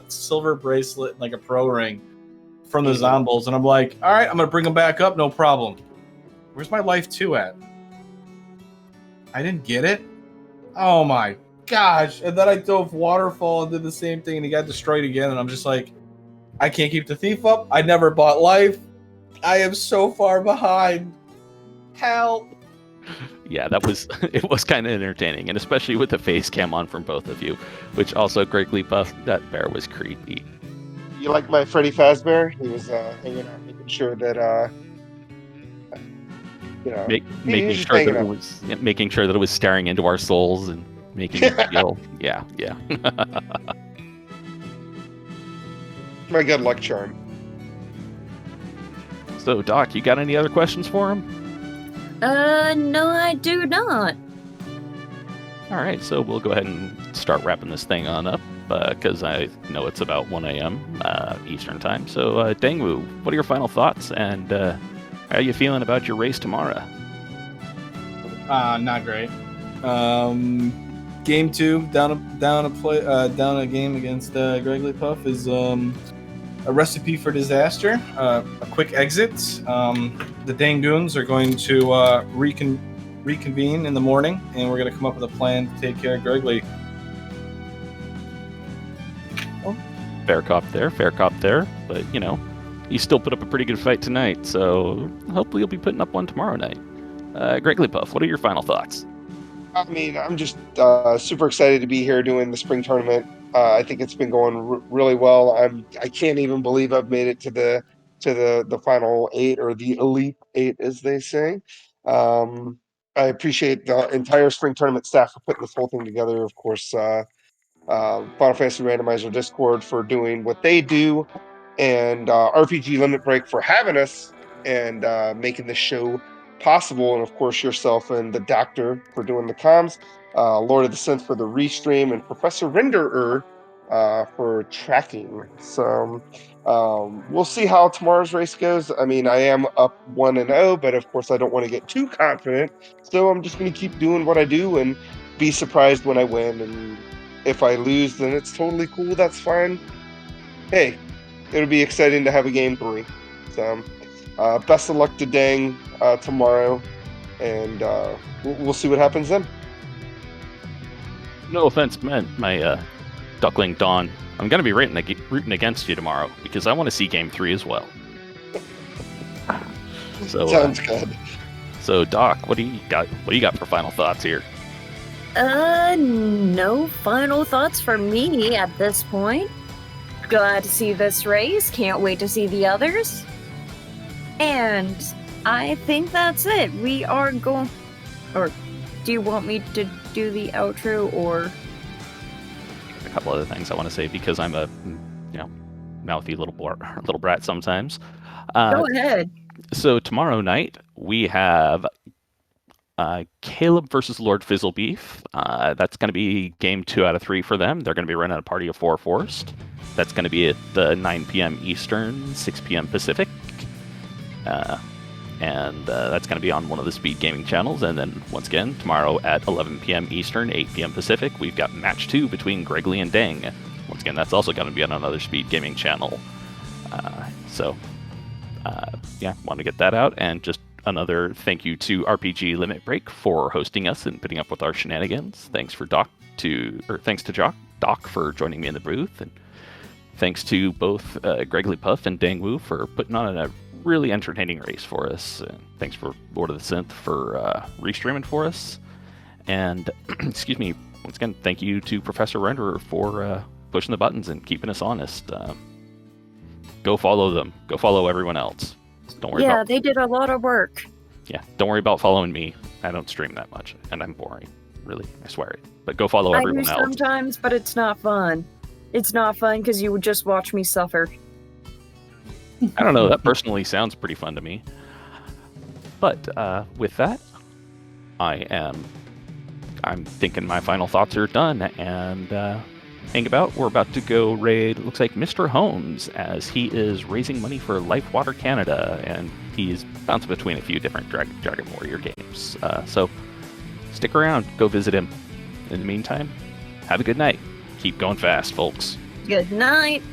silver bracelet, like a pro ring from the Zombies. And I'm like, all right, I'm going to bring him back up. No problem. Where's my Life 2 at? I didn't get it. Oh my gosh. And then I dove Waterfall and did the same thing and he got destroyed again. And I'm just like, I can't keep the thief up. I never bought Life. I am so far behind. Help. Yeah, it was kind of entertaining, and especially with the face cam on from both of you, which also GregglyPuff, that bear was creepy. You like my Freddy Fazbear? He was hanging out, making sure that making sure that it was staring into our souls and making it feel. Yeah. My good luck charm. So, Doc, you got any other questions for him? No, I do not. All right, so we'll go ahead and start wrapping this thing on up because I know it's about 1 a.m. Eastern time. So, Dengwoo, what are your final thoughts, and how are you feeling about your race tomorrow? Not great. Game 2 down a game against GregglyPuff is a recipe for disaster. A quick exit. The Dengwoos are going to reconvene in the morning, and we're going to come up with a plan to take care of Greggly. Fair cop there. But, you still put up a pretty good fight tonight, so hopefully you'll be putting up one tomorrow night. GregglyPuff, what are your final thoughts? I mean, I'm just super excited to be here doing the spring tournament. I think it's been going really well. I can't even believe I've made it to the final 8, or the elite 8, as they say. I appreciate the entire spring tournament staff for putting this whole thing together. Of course, Final Fantasy Randomizer Discord for doing what they do, and RPG Limit Break for having us and making this show possible, and of course yourself and the Doctor for doing the comms, Lord of the Synth for the restream, and Professor Renderer for tracking. So we'll see how tomorrow's race goes. I mean, I am up 1-0, but of course I don't want to get too confident, so I'm just going to keep doing what I do and be surprised when I win. And if I lose, then it's totally cool. That's fine. Hey, it'll be exciting to have a game 3. So best of luck to Deng tomorrow, and we'll see what happens then. No offense meant, my duckling Dawn. I'm going to be rooting against you tomorrow because I want to see Game 3 as well. So Sounds good. So Doc, what do you got? What do you got for final thoughts here? No final thoughts for me at this point. Glad to see this race. Can't wait to see the others. And I think that's it. We are going... Or do you want me to do the outro, or... A couple other things I want to say because I'm a, mouthy little brat sometimes. Go ahead. So tomorrow night we have Caleb versus Lord Fizzlebeef. That's going to be game 2 out of 3 for them. They're going to be running a party of 4 Forced. That's going to be at 9 p.m. Eastern, 6 p.m. Pacific. And that's going to be on one of the Speed Gaming channels. And then, once again, tomorrow at 11 p.m. Eastern, 8 p.m. Pacific, we've got Match 2 between Greggly and Deng. Once again, that's also going to be on another Speed Gaming channel. Want to get that out. And just another thank you to RPG Limit Break for hosting us and putting up with our shenanigans. Thanks to Doc for joining me in the booth. And thanks to both GregglyPuff and Dengwoo for putting on a really entertaining race for us. And thanks for Lord of the Synth for restreaming for us. And excuse me, once again, thank you to Professor Renderer for pushing the buttons and keeping us honest. Go follow them. Go follow everyone else. Don't worry about... they did a lot of work. Yeah, don't worry about following me. I don't stream that much, and I'm boring. Really, I swear it. But go follow everyone else. Sometimes, but it's not fun. It's not fun because you would just watch me suffer. I don't know, that personally sounds pretty fun to me. But with that, I'm thinking my final thoughts are done, and hang about. We're about to go raid, looks like Mr. Holmes, as he is raising money for Life Water Canada, and he's bouncing between a few different Dragon Warrior games. So stick around, go visit him. In the meantime, have a good night. Keep going fast, folks. Good night.